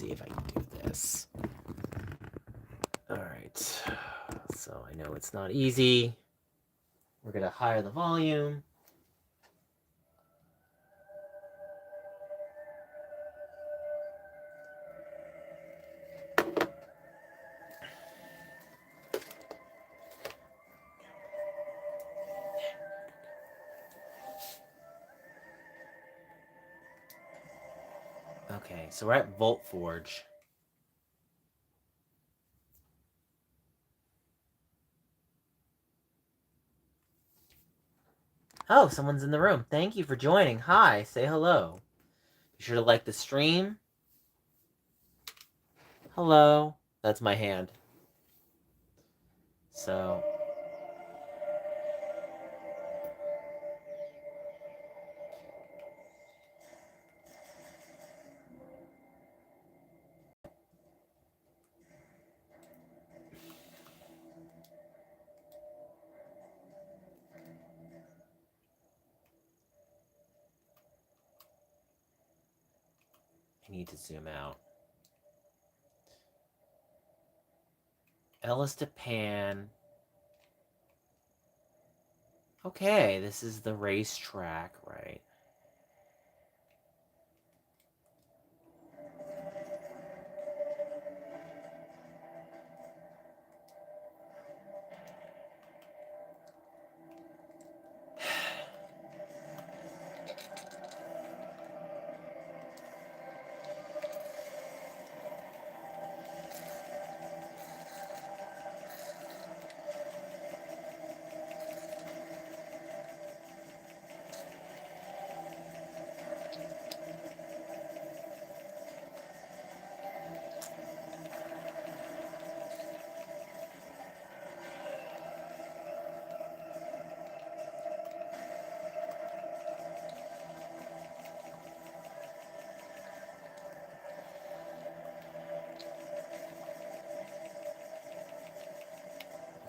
see if I can do this. Alright. So I know it's not easy. We're going to higher the volume. Okay, so we're at Volt Forge. Oh, someone's in the room. Thank you for joining. Hi, say hello. Be sure to like the stream. Hello. That's my hand. So... I need to zoom out. Ellis to Pan. Okay, this is the racetrack, right?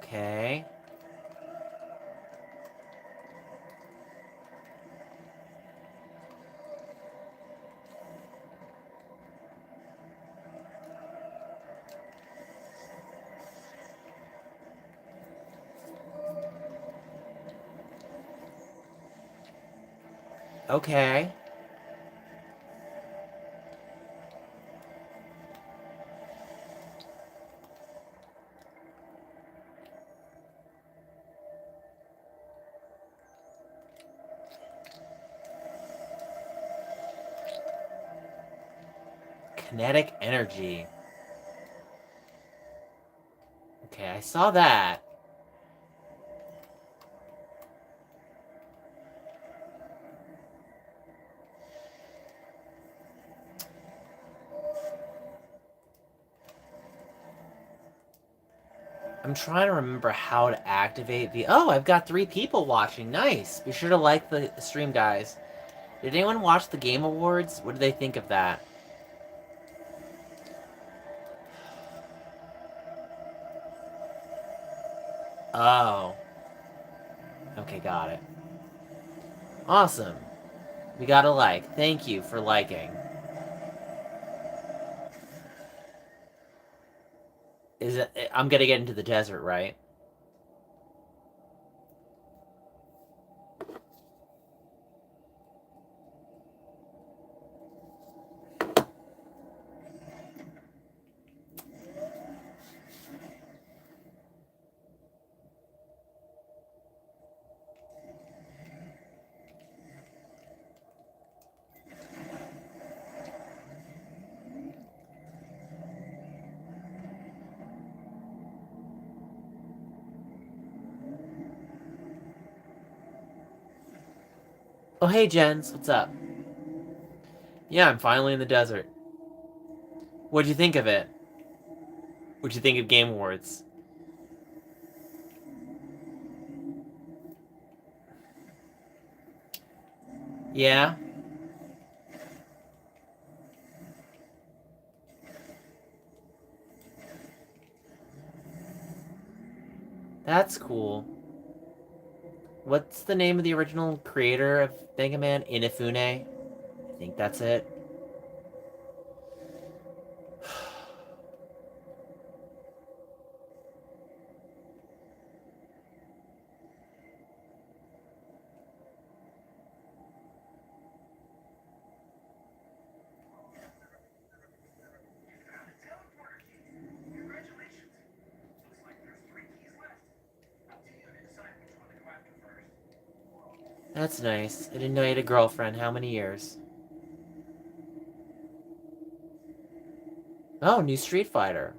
Okay. Okay. Kinetic energy. Okay, I saw that. I'm trying to remember how to activate the... Oh, I've got 3 people watching. Nice. Be sure to like the stream, guys. Did anyone watch the Game Awards? What did they think of that? Oh. Okay, got it. Awesome. We got a like. Thank you for liking. Is it... I'm gonna get into the desert, right? Oh, hey, Jens. What's up? Yeah, I'm finally in the desert. What'd you think of it? What'd you think of Game Awards? Yeah? That's cool. What's the name of the original creator of Mega Man? Inafune? I think that's it. That's nice. I didn't know you had a girlfriend. How many years? Oh, new Street Fighter.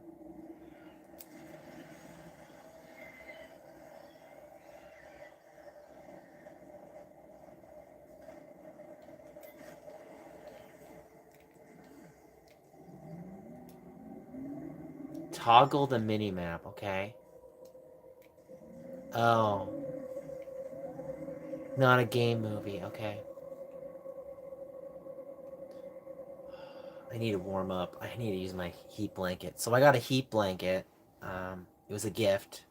Toggle the minimap, okay? Oh. Not a game movie, okay. I need to warm up. I need to use my heat blanket. So I got a heat blanket. It was a gift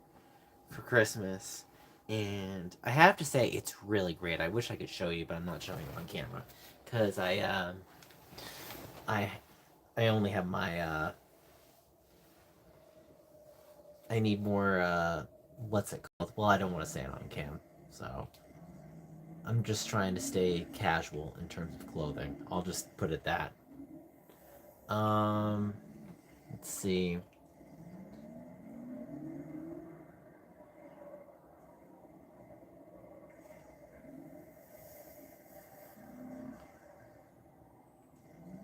for Christmas. And I have to say, it's really great. I wish I could show you, but I'm not showing you on camera. Because I only have my, I need more, what's it called? Well, I don't want to say it on cam. So I'm just trying to stay casual in terms of clothing. I'll just put it that. Let's see.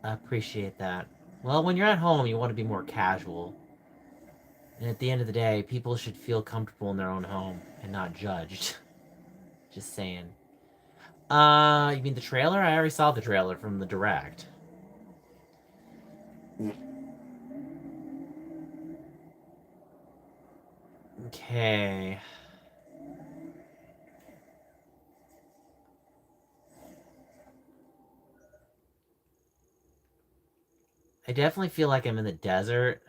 I appreciate that. Well, when you're at home, you want to be more casual. And at the end of the day, people should feel comfortable in their own home and not judged. Just saying. You mean the trailer? I already saw the trailer from the direct. Okay. I definitely feel like I'm in the desert.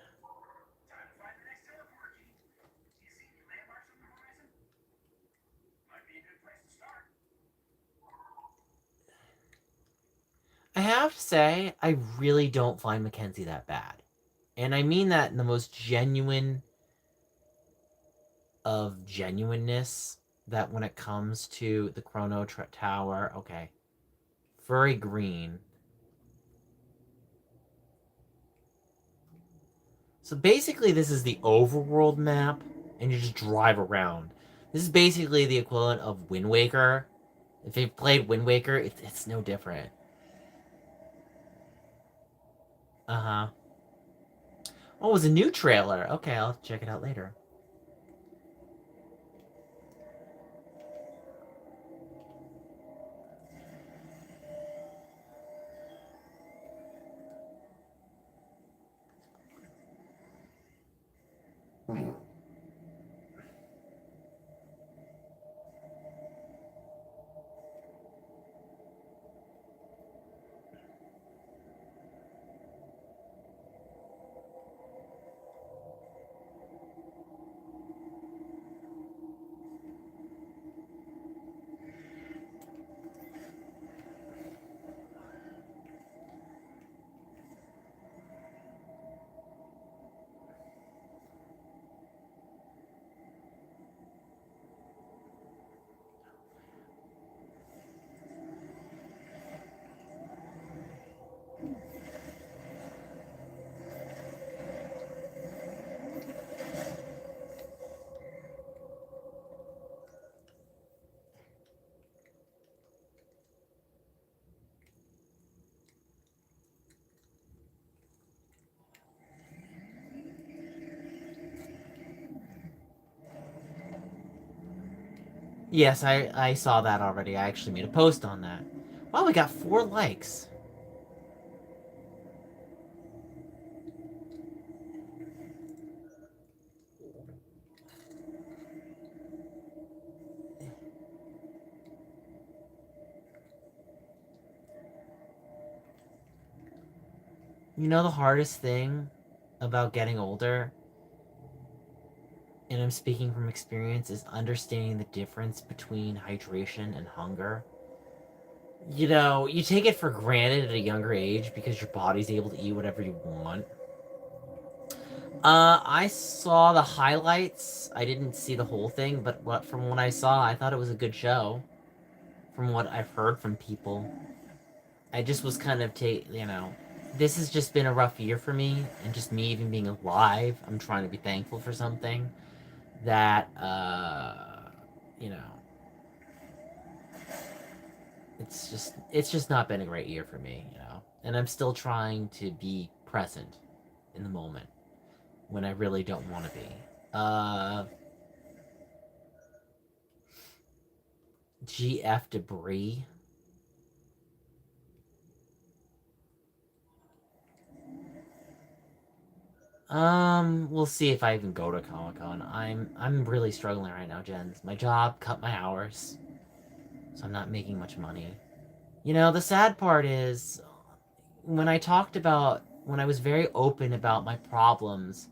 I have to say, I really don't find Mackenzie that bad. And I mean that in the most genuine of genuineness, that when it comes to the Tower, okay, furry green. So basically, this is the overworld map, and you just drive around. This is basically the equivalent of Wind Waker. If you've played Wind Waker, it's no different. Uh huh. Oh, it was a new trailer. Okay, I'll check it out later. Yes, I saw that already. I actually made a post on that. Wow, we got 4 likes. You know the hardest thing about getting older, and I'm speaking from experience, is understanding the difference between hydration and hunger. You know, you take it for granted at a younger age because your body's able to eat whatever you want. I saw the highlights. I didn't see the whole thing, but from what I saw, I thought it was a good show. From what I've heard from people, I just was kind of this has just been a rough year for me, and just me even being alive, I'm trying to be thankful for something that you know it's just not been a great year for me, and I'm still trying to be present in the moment when I really don't want to be. uh GF debris. We'll see if I even go to Comic Con. I'm really struggling right now, Jens. My job cut my hours, so I'm not making much money. The sad part is when I was very open about my problems,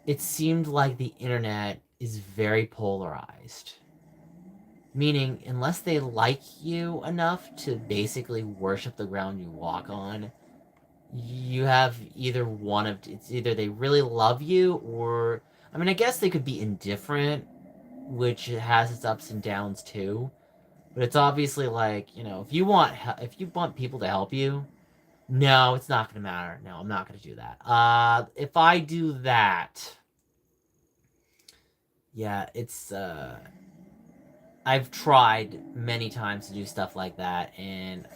it seemed like the internet is very polarized. Meaning, unless they like you enough to basically worship the ground you walk on, you have either one of it's either they really love you, or I mean, I guess they could be indifferent, which has its ups and downs too. But it's obviously like, if you want people to help you, no, it's not gonna matter. No, I'm not gonna do that. If I do that, yeah, I've tried many times to do stuff like that, and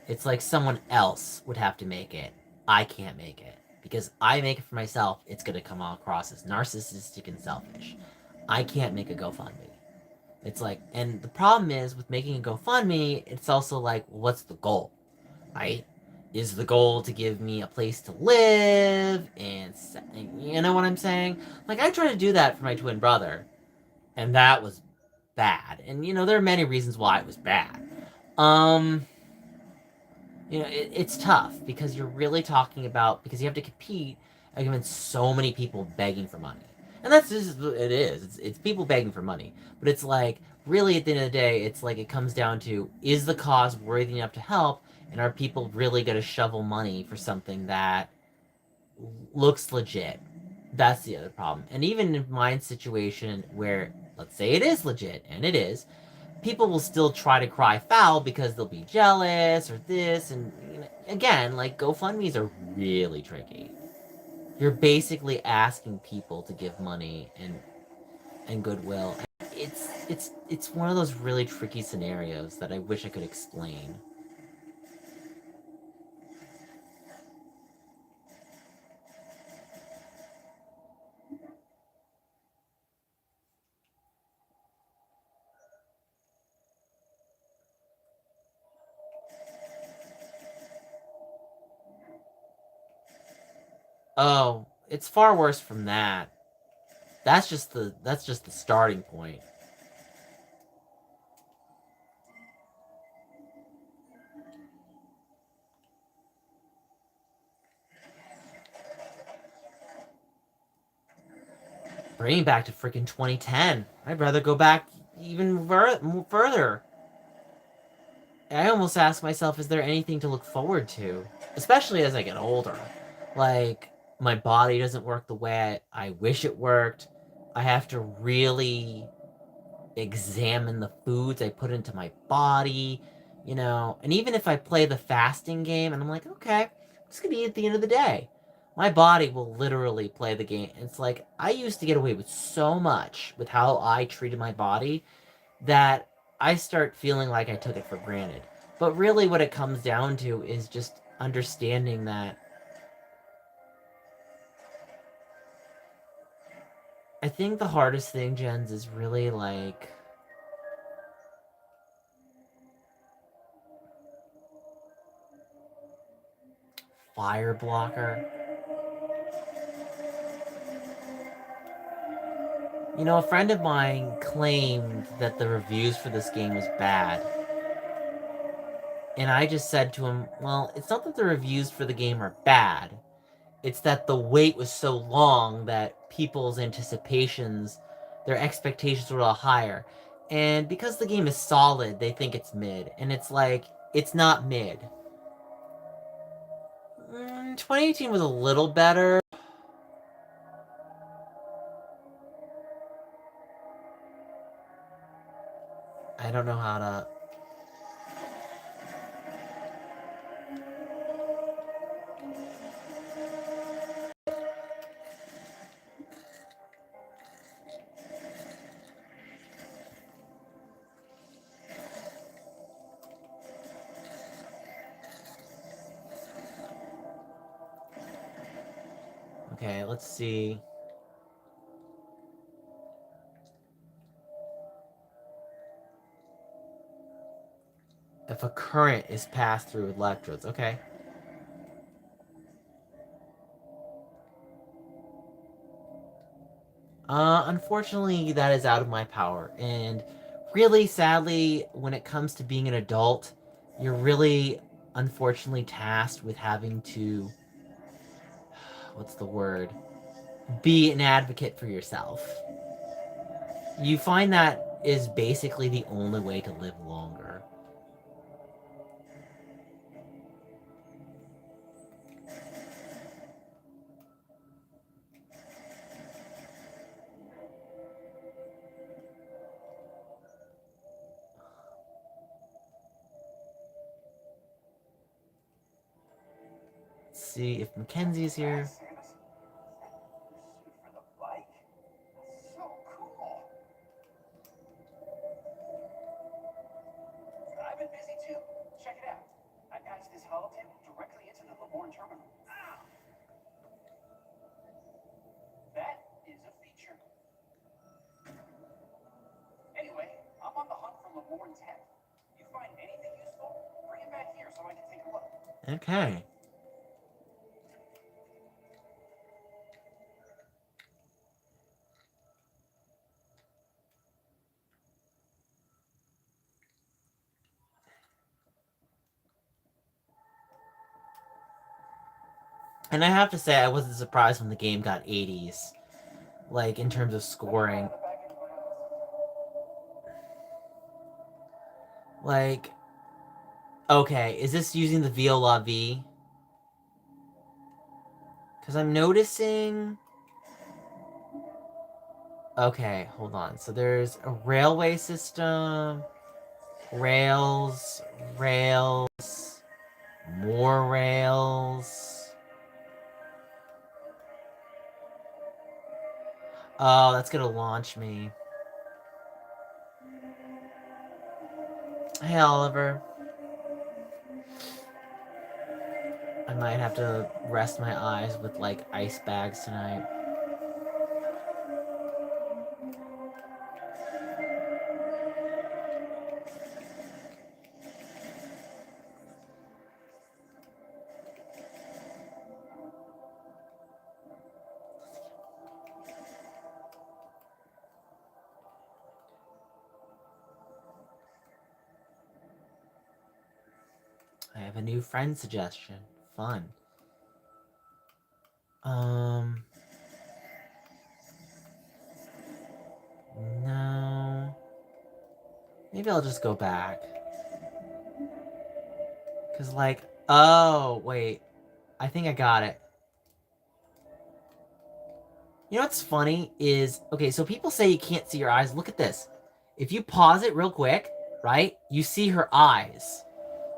it's like someone else would have to make it. I can't make it. Because I make it for myself, it's gonna come across as narcissistic and selfish. I can't make a GoFundMe. It's like, and the problem is with making a GoFundMe, it's also like, what's the goal, right? Is the goal to give me a place to live? And you know what I'm saying? Like, I tried to do that for my twin brother, and that was bad. And, there are many reasons why it was bad. Um, it's tough because you're really talking about, because you have to compete against so many people begging for money. And that's just, it is. It's people begging for money. But it's like, really, at the end of the day, it's like it comes down to, is the cause worthy enough to help? And are people really going to shovel money for something that looks legit? That's the other problem. And even in my situation where, let's say it is legit, and it is, people will still try to cry foul because they'll be jealous or this. And again, like, GoFundMe's are really tricky. You're basically asking people to give money and goodwill. It's one of those really tricky scenarios that I wish I could explain. Oh, it's far worse from that. That's just the starting point. Bringing back to freaking 2010. I'd rather go back even further. I almost ask myself, is there anything to look forward to? Especially as I get older. Like, my body doesn't work the way I wish it worked. I have to really examine the foods I put into my body, And even if I play the fasting game and I'm like, okay, this could be at the end of the day, my body will literally play the game. It's like, I used to get away with so much with how I treated my body that I start feeling like I took it for granted. But really, what it comes down to is just understanding that I think the hardest thing, Jens, is really like fire blocker. A friend of mine claimed that the reviews for this game was bad. And I just said to him, well, it's not that the reviews for the game are bad. It's that the wait was so long that people's anticipations, their expectations were a little higher. And because the game is solid, they think it's mid. And it's like, it's not mid. 2018 was a little better. I don't know how to. Okay, let's see. If a current is passed through electrodes. Okay. Unfortunately, that is out of my power. And really, sadly, when it comes to being an adult, you're really, unfortunately, tasked with having to, what's the word? Be an advocate for yourself. You find that is basically the only way to live longer. Let's see if Mackenzie's here. I've been busy too. Check it out. I patched this holotape directly into the Laborn terminal. That is a feature. Anyway, I'm on the hunt for Laborn tech. You find anything useful, bring it back here so I can take a look. Okay. And I have to say, I wasn't surprised when the game got 80s. Like, in terms of scoring. Like, okay, is this using the Viola V? Because I'm noticing... Okay, hold on. So there's a railway system, rails, rails, more rails. Oh, that's gonna launch me. Hey, Oliver. I might have to rest my eyes with, like, ice bags tonight. I have a new friend suggestion. Fun. No. Maybe I'll just go back. Because, like, oh, wait. I think I got it. You know what's funny is, okay, so people say you can't see your eyes. Look at this. If you pause it real quick, right, you see her eyes.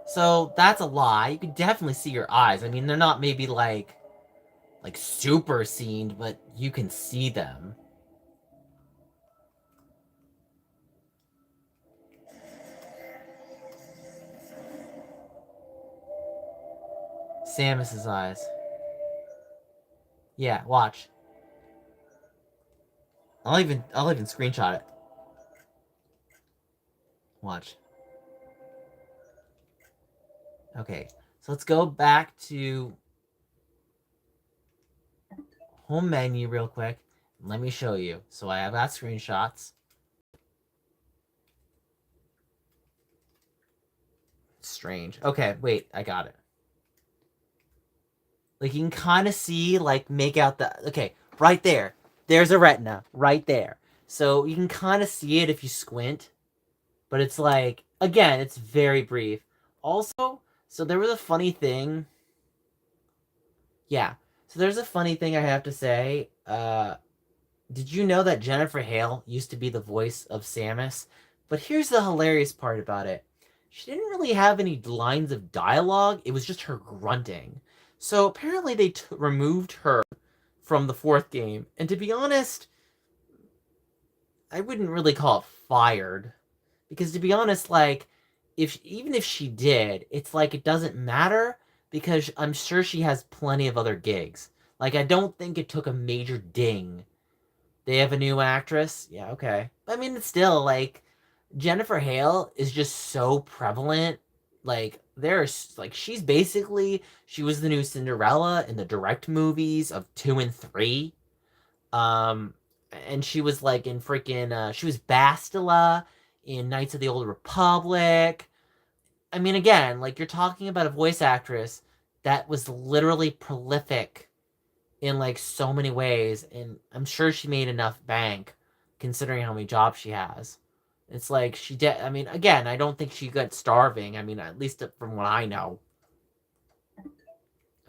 So that's a lie. You can definitely see your eyes. I mean, they're not maybe like super seen, but you can see them. Samus's eyes. Yeah, watch. I'll even screenshot it. Watch. Okay, so let's go back to home menu real quick. Let me show you. So I have got screenshots. Strange. Okay, wait, I got it. Like, you can kind of see, like, make out the... Okay, right there. There's a retina. Right there. So you can kind of see it if you squint. But it's like... Again, it's very brief. Also, so there was a funny thing... Yeah. So there's a funny thing I have to say. Did you know that Jennifer Hale used to be the voice of Samus? But here's the hilarious part about it. She didn't really have any lines of dialogue. It was just her grunting. So apparently they removed her from the fourth game. And to be honest, I wouldn't really call it fired. Because to be honest, like, even if she did, it's like it doesn't matter because I'm sure she has plenty of other gigs. Like, I don't think it took a major ding. They have a new actress? Yeah, okay. I mean, it's still, like, Jennifer Hale is just so prevalent. Like, there's, like, she was the new Cinderella in the direct movies of 2 and 3. Um, and she was, like, in freaking, she was Bastila in Knights of the Old Republic. I mean, again, like, you're talking about a voice actress that was literally prolific in like so many ways, and I'm sure she made enough bank considering how many jobs she has. It's like she did. I mean, again, I don't think she got starving. I mean, at least from what I know.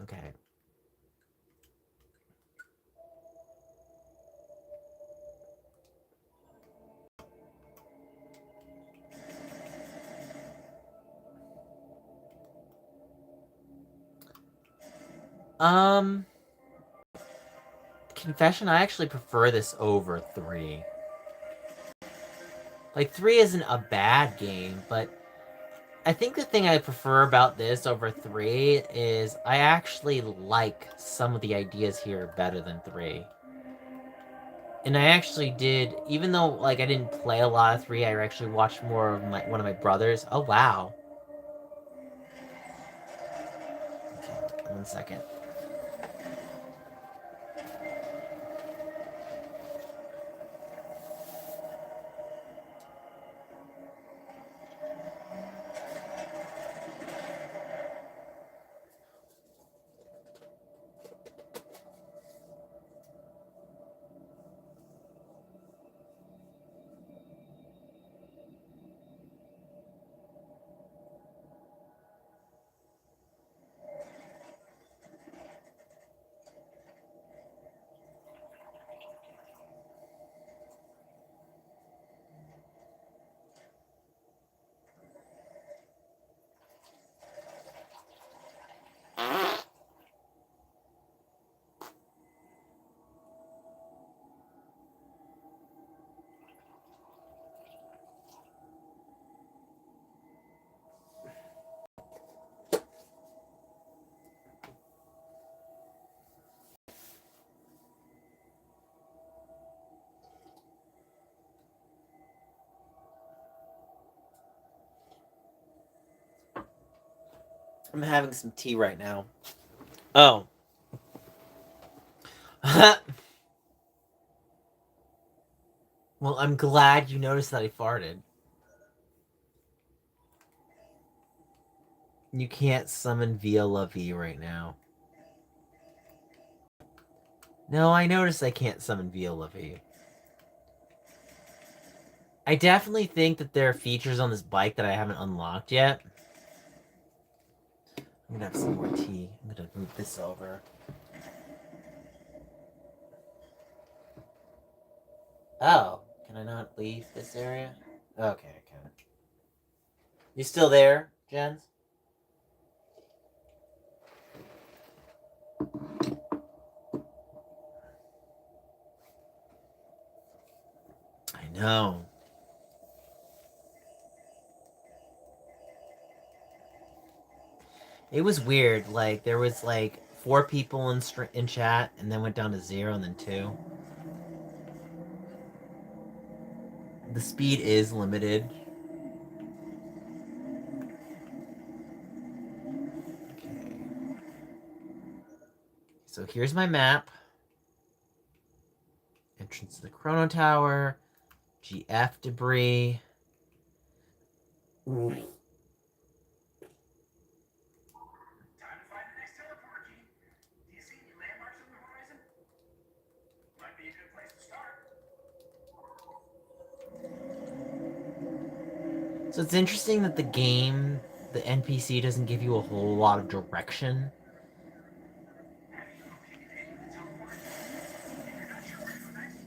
Okay. Um, Confession, I actually prefer this over 3. Like 3 isn't a bad game, but I think the thing I prefer about this over 3 is I actually like some of the ideas here better than 3. And I actually did, even though like I didn't play a lot of 3, I actually watched more of one of my brothers. Oh wow. Okay, 1 second. I'm having some tea right now. Oh. Well, I'm glad you noticed that I farted. You can't summon Via La Vie right now. No, I noticed I can't summon Via La Vie. I definitely think that there are features on this bike that I haven't unlocked yet. I'm gonna have some more tea. I'm gonna move this over. Oh, can I not leave this area? Okay, I can. You still there, Jens? I know. It was weird. Like there was like 4 people in chat, and then went down to 0, and then 2. The speed is limited. Okay. So here's my map. Entrance to the Chrono Tower. GF debris. Time to find the next teleport key. Do you see any landmarks on the horizon? Might be a good place to start. So it's interesting that the NPC doesn't give you a whole lot of direction. Have you located any of the teleport keys? If you're not sure where to go next,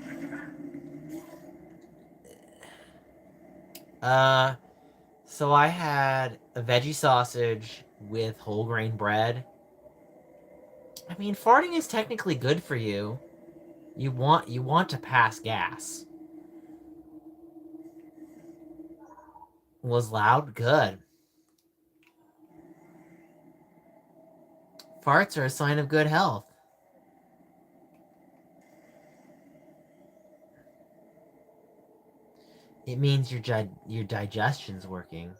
check the map. So I had a veggie sausage with whole grain bread. I mean, farting is technically good for you. You want to pass gas. Was loud? Good. Farts are a sign of good health. It means your digestion's working.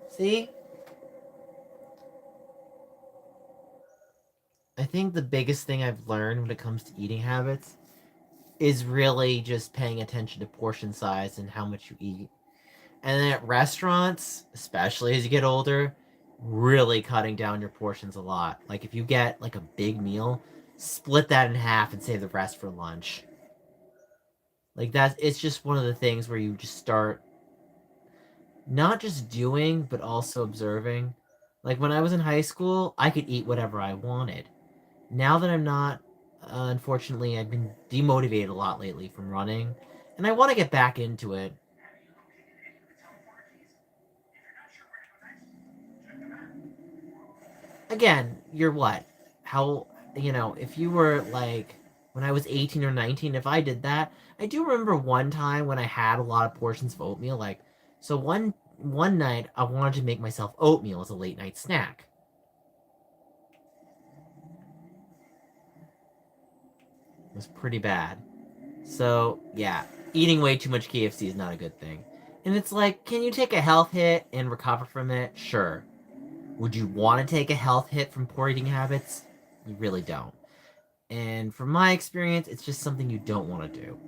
See? I think the biggest thing I've learned when it comes to eating habits is really just paying attention to portion size and how much you eat. And then at restaurants, especially as you get older, really cutting down your portions a lot. Like if you get like a big meal, split that in half and save the rest for lunch. Like that's it's just one of the things where you just start not just doing but also observing. Like when I was in high school, I could eat whatever I wanted. Now that I'm not, unfortunately, I've been demotivated a lot lately from running, and I want to get back into it. Have you located any of the teleporter keys? If you're not sure where to go next, check the map. Again, you're what? How, if you were like when I was 18 or 19, if I did that, I do remember one time when I had a lot of portions of oatmeal. Like, so one night I wanted to make myself oatmeal as a late night snack. It was pretty bad. So yeah, eating way too much KFC is not a good thing. And it's like, can you take a health hit and recover from it? Sure. Would you want to take a health hit from poor eating habits? You really don't. And from my experience, it's just something you don't want to do.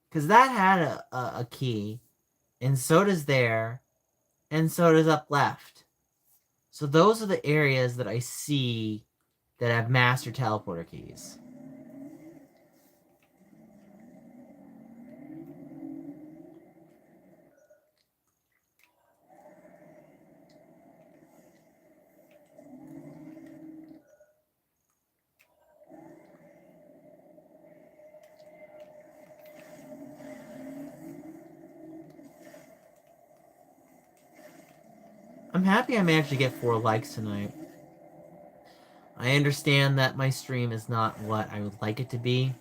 Because that had a key, and so does there, and so does up left. So those are the areas that I see that have master teleporter keys. I'm happy I managed to get 4 likes tonight. I understand that my stream is not what I would like it to be.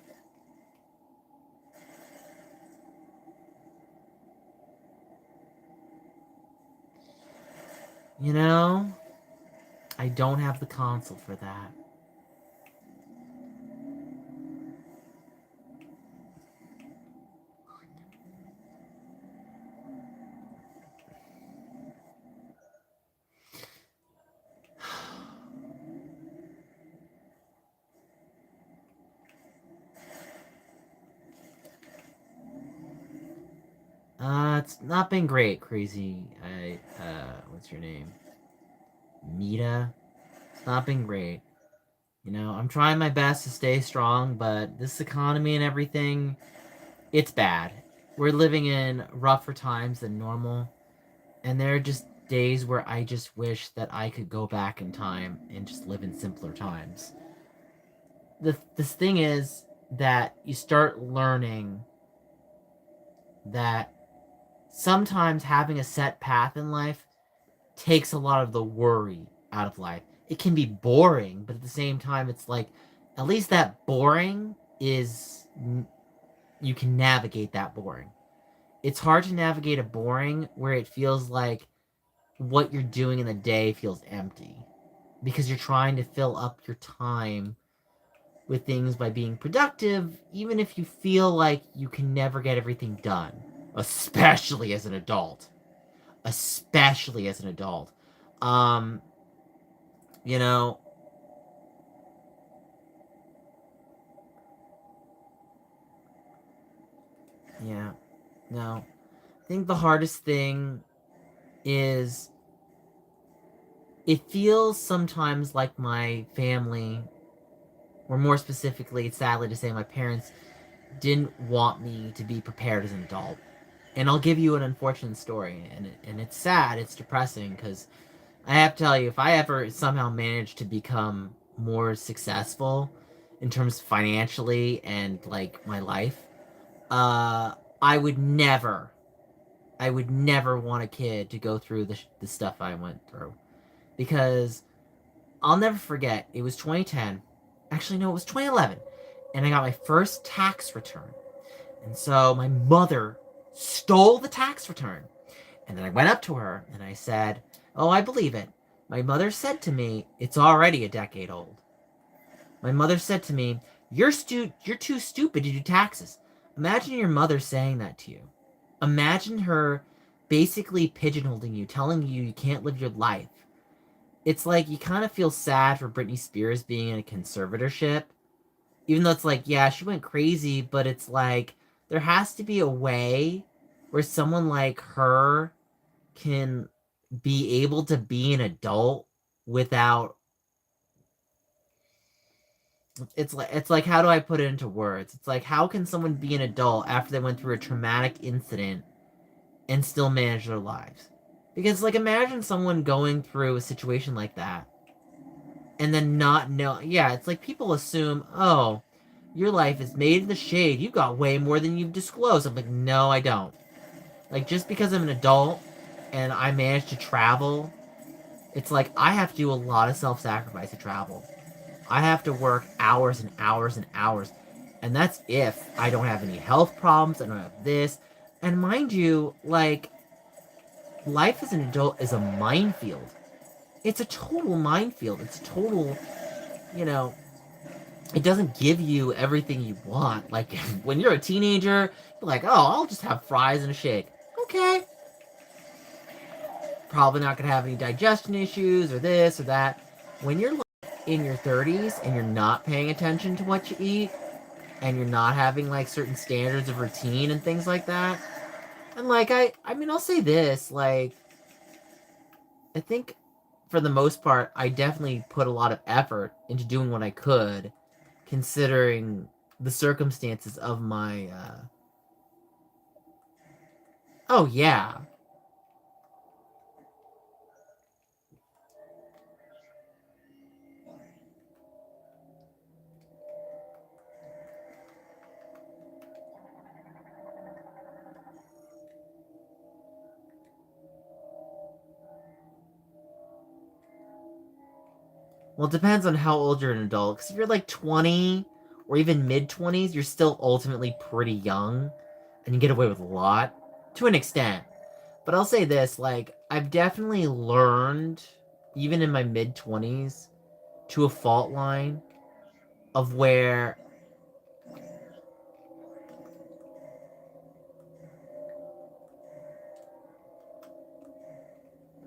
You know, I don't have the console for that. It's not been great, crazy. What's your name? Nita. It's not been great. I'm trying my best to stay strong, but this economy and everything, it's bad. We're living in rougher times than normal, and there are just days where I just wish that I could go back in time and just live in simpler times. This thing is that you start learning that sometimes having a set path in life takes a lot of the worry out of life. It can be boring, but at the same time, it's like at least that boring is you can navigate that boring. It's hard to navigate a boring where it feels like what you're doing in the day feels empty because you're trying to fill up your time with things by being productive, even if you feel like you can never get everything done, especially as an adult. Especially as an adult. Um, you know, yeah, no. I think the hardest thing is it feels sometimes like my family, or more specifically, it's sadly to say, my parents didn't want me to be prepared as an adult. And I'll give you an unfortunate story, and it's sad, it's depressing, because I have to tell you, if I ever somehow manage to become more successful in terms financially and like my life, I would never, I would never want a kid to go through the stuff I went through, because I'll never forget. It was 2010. Actually, no, it was 2011, and I got my first tax return. And so my mother stole the tax return. And then I went up to her and I said, "Oh, I believe it." My mother said to me, "It's already a decade old." My mother said to me, "You're too stupid to do taxes." Imagine your mother saying that to you. Imagine her basically pigeonholing you, telling you can't live your life. It's like you kind of feel sad for Britney Spears being in a conservatorship, even though it's like, yeah, she went crazy, but it's like there has to be a way where someone like her can be able to be an adult without, it's like how do I put it into words? It's like, how can someone be an adult after they went through a traumatic incident and still manage their lives? Because like, imagine someone going through a situation like that and then not know. Yeah, it's like people assume, oh, your life is made in the shade, you got way more than you've disclosed. I'm like, no, I don't. Like, just because I'm an adult and I managed to travel, it's like I have to do a lot of self-sacrifice to travel. I have to work hours and hours and hours. And that's if I don't have any health problems, I don't have this. And mind you, like, life as an adult is a minefield. It's a total minefield. It's a total, you know, it doesn't give you everything you want. Like, when you're a teenager, you're like, oh, I'll just have fries and a shake. Okay. Probably not going to have any digestion issues or this or that. When you're like in your 30s and you're not paying attention to what you eat and you're not having like certain standards of routine and things like that, and like I mean, I'll say this, like, I think for the most part I definitely put a lot of effort into doing what I could, considering the circumstances of my oh yeah. Well, it depends on how old you're an adult. Because if you're like 20 or even mid 20s, you're still ultimately pretty young and you get away with a lot to an extent. But I'll say this, like, I've definitely learned, even in my mid 20s, to a fault line of where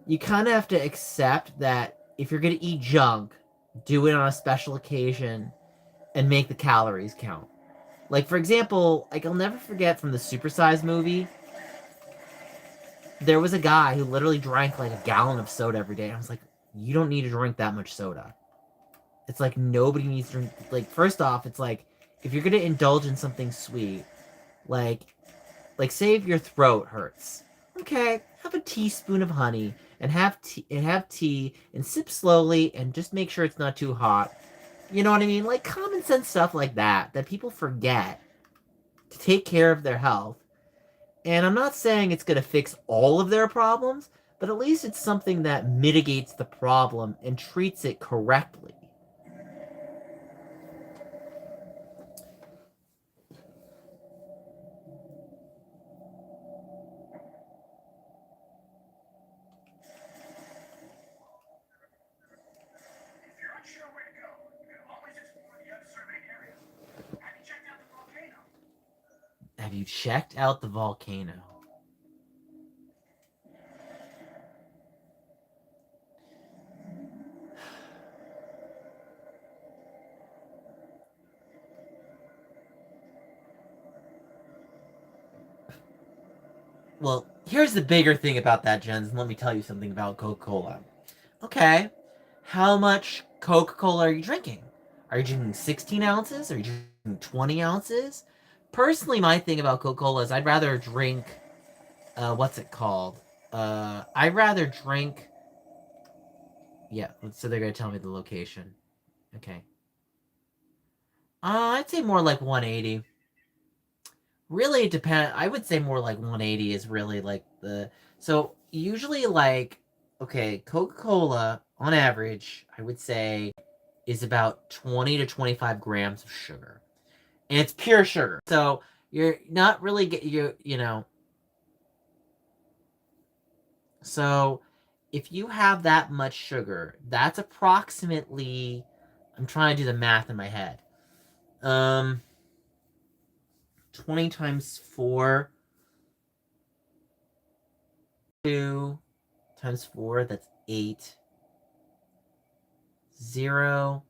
you kind of have to accept that if you're going to eat junk, do it on a special occasion and make the calories count. Like, for example, like, I'll never forget from the Supersize movie, there was a guy who literally drank like a gallon of soda every day. And I was like, you don't need to drink that much soda. It's like nobody needs to drink. Like, first off, it's like if you're gonna indulge in something sweet, like say if your throat hurts, okay, have a teaspoon of honey and have tea and sip slowly and just make sure it's not too hot. You know what I mean? Like common sense stuff like that people forget to take care of their health. And I'm not saying it's going to fix all of their problems, but at least it's something that mitigates the problem and treats it correctly. If you're unsure where to go, you can always explore the unsurveyed area. Have you checked out the volcano? Have you checked out the volcano? Well, here's the bigger thing about that, Jens, and let me tell you something about Coca Cola. Okay, how much Coca Cola are you drinking? Are you drinking 16 ounces? Are you drinking 20 ounces? Personally, my thing about Coca Cola is I'd rather drink what's it called? I'd rather drink. Yeah, so they're gonna tell me the location. Okay. I'd say more like 180. Really, it depends. I would say more like 180 is really like the. So usually, like, okay, Coca Cola on average, I would say is about 20 to 25 grams of sugar, and it's pure sugar. So you're not really get you know. So if you have that much sugar, that's approximately. I'm trying to do the math in my head. Um, 20 times 4, 2 times 4, that's 8. 0.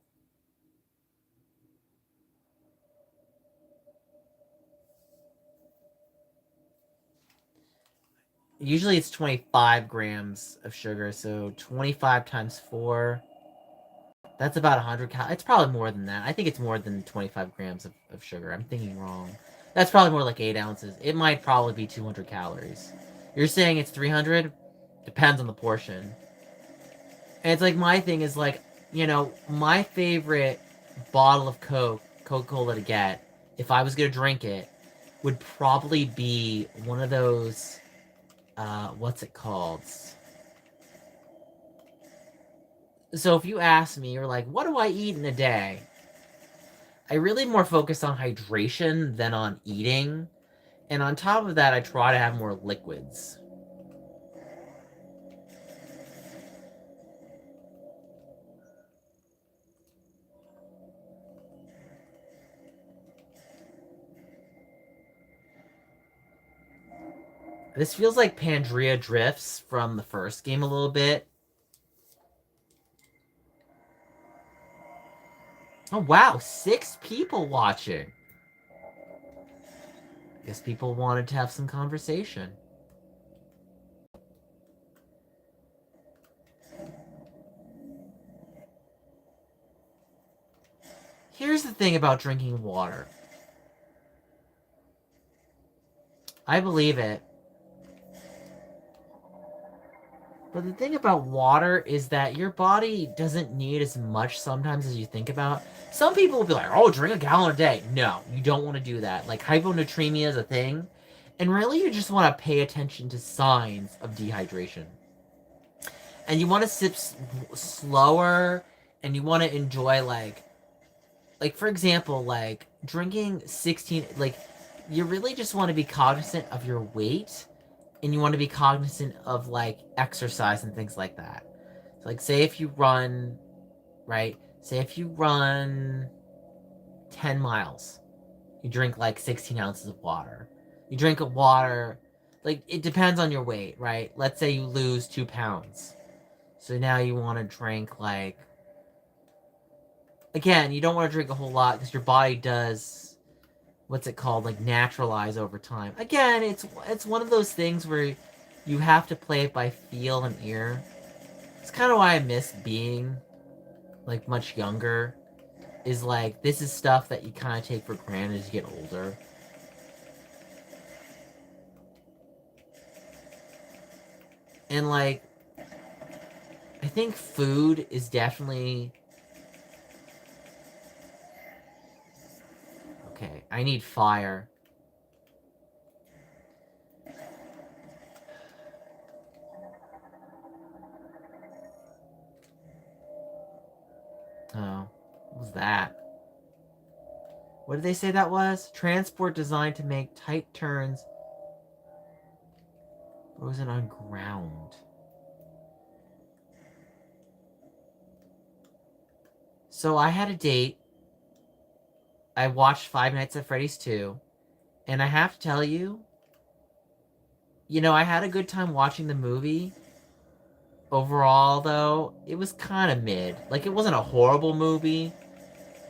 Usually it's 25 grams of sugar, so 25 times 4. That's about 100 calories. It's probably more than that. I think it's more than 25 grams of sugar. I'm thinking wrong. That's probably more like 8 ounces. It might probably be 200 calories. You're saying it's 300? Depends on the portion. And it's like my thing is like, my favorite bottle of Coca-Cola to get, if I was going to drink it, would probably be one of those, what's it called? So if you ask me, you're like, what do I eat in a day? I really more focus on hydration than on eating. And on top of that, I try to have more liquids. This feels like Pandrea Drifts from the first game a little bit. Oh, wow. 6 people watching. Guess people wanted to have some conversation. Here's the thing about drinking water. I believe it. But the thing about water is that your body doesn't need as much sometimes as you think about. Some people will be like, oh, drink a gallon a day. No, you don't want to do that. Like, hyponatremia is a thing. And really, you just want to pay attention to signs of dehydration. And you want to sip slower, and you want to enjoy, like, for example, like, drinking 16, like, you really just want to be cognizant of your weight, and you want to be cognizant of, like, exercise and things like that. So, like, say if you run, right? Say if you run 10 miles, you drink, like, 16 ounces of water. You drink water, like, it depends on your weight, right? Let's say you lose 2 pounds. So now you want to drink, like, again, you don't want to drink a whole lot because your body does, what's it called, like, naturalize over time. Again, it's one of those things where you have to play it by feel and ear. It's kind of why I miss being, like, much younger. Is like, this is stuff that you kind of take for granted as you get older. And, like, I think food is definitely... Okay, I need fire. Oh, what was that? What did they say that was? Transport designed to make tight turns. Frozen on ground. So I had a date. I watched Five Nights at Freddy's 2. And I have to tell you, I had a good time watching the movie. Overall, though, it was kind of mid. Like, it wasn't a horrible movie.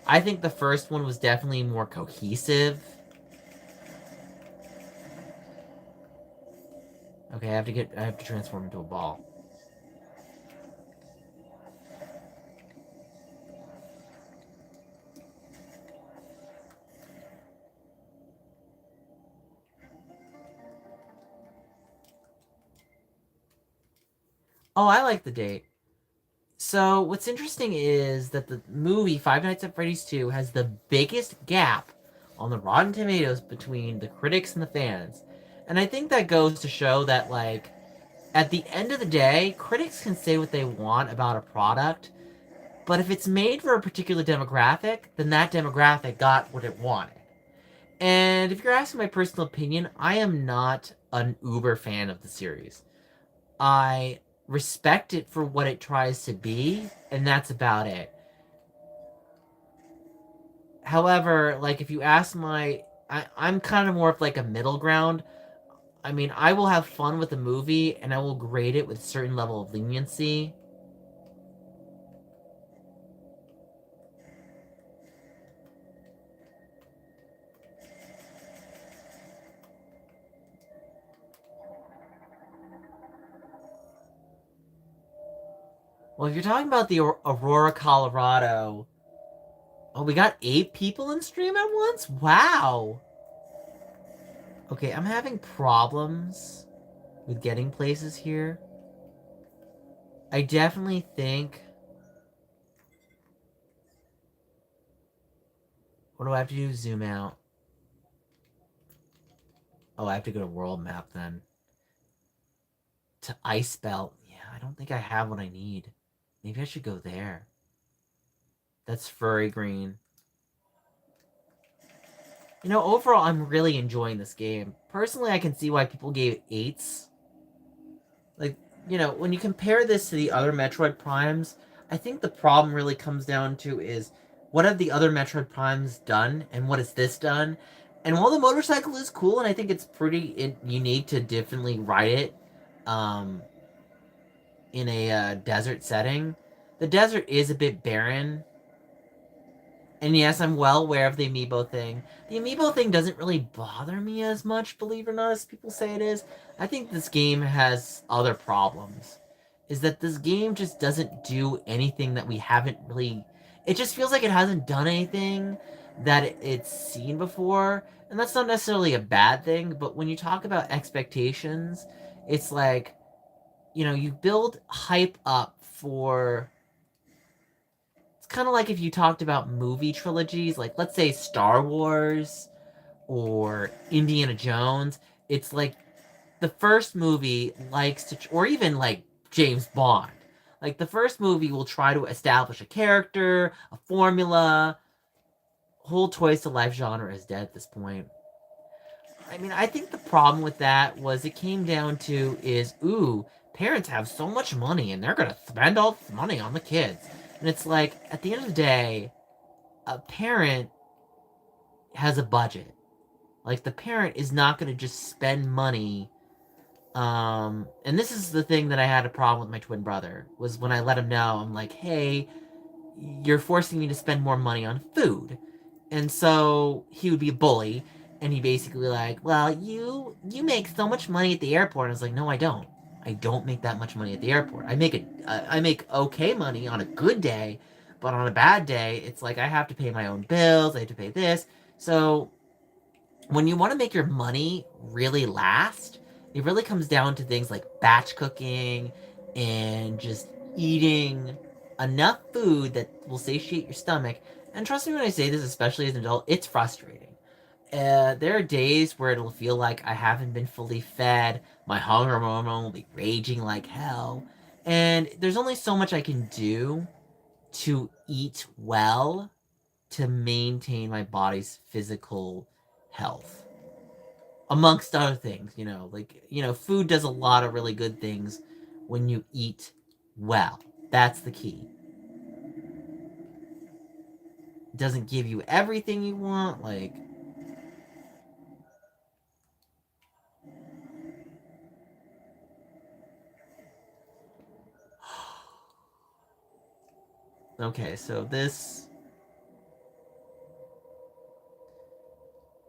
I think the first one was definitely more cohesive. Okay, I have to transform into a ball. Oh, I like the date. So what's interesting is that the movie Five Nights at Freddy's 2 has the biggest gap on the Rotten Tomatoes between the critics and the fans. And I think that goes to show that, like, at the end of the day, critics can say what they want about a product, but if it's made for a particular demographic, then that demographic got what it wanted. And if you're asking my personal opinion, I am not an uber fan of the series. I respect it for what it tries to be, and that's about it. However, like if you ask I'm kind of more of like a middle ground. I mean, I will have fun with the movie and I will grade it with a certain level of leniency. Well, if you're talking about the Aurora, Colorado, oh, we got 8 people in stream at once? Wow. Okay, I'm having problems with getting places here. I definitely think. What do I have to do? Zoom out. Oh, I have to go to world map then. To ice belt. Yeah, I don't think I have what I need. Maybe I should go there. That's furry green. You know, overall, I'm really enjoying this game. Personally, I can see why people gave it 8s. Like, you know, when you compare this to the other Metroid Primes, I think the problem really comes down to is what have the other Metroid Primes done and what has this done? And while the motorcycle is cool and I think it's pretty unique to differently ride it um, in a desert setting, the desert is a bit barren. And yes, I'm well aware of the amiibo thing. The amiibo thing doesn't really bother me as much, believe it or not, as people say it is. I think this game has other problems. Is that this game just doesn't do anything that we haven't really. It just feels like it hasn't done anything that it's seen before. And that's not necessarily a bad thing, but when you talk about expectations, it's like, you know, you build hype up for kind of like if you talked about movie trilogies, like let's say Star Wars or Indiana Jones. It's like the first movie likes to, or even like James Bond. Like the first movie will try to establish a character, a formula. Whole toys to life genre is dead at this point. I mean, I think the problem with that was it came down to is, ooh, parents have so much money and they're gonna spend all this money on the kids. And it's like, at the end of the day, a parent has a budget. Like the parent is not going to just spend money. And this is the thing that I had a problem with my twin brother was when I let him know, I'm like, hey, you're forcing me to spend more money on food. And so he would be a bully and he basically like, well, you make so much money at the airport. And I was like, no, I don't. I don't make that much money at the airport. I make okay money on a good day, but on a bad day, it's like I have to pay my own bills, I have to pay this. So when you want to make your money really last, it really comes down to things like batch cooking and just eating enough food that will satiate your stomach. And trust me when I say this, especially as an adult, it's frustrating. There are days where it'll feel like I haven't been fully fed, my hunger hormone will be raging like hell, and there's only so much I can do to eat well to maintain my body's physical health amongst other things, you know, like, you know, food does a lot of really good things when you eat well. That's the key. It doesn't give you everything you want, like. Okay, so this.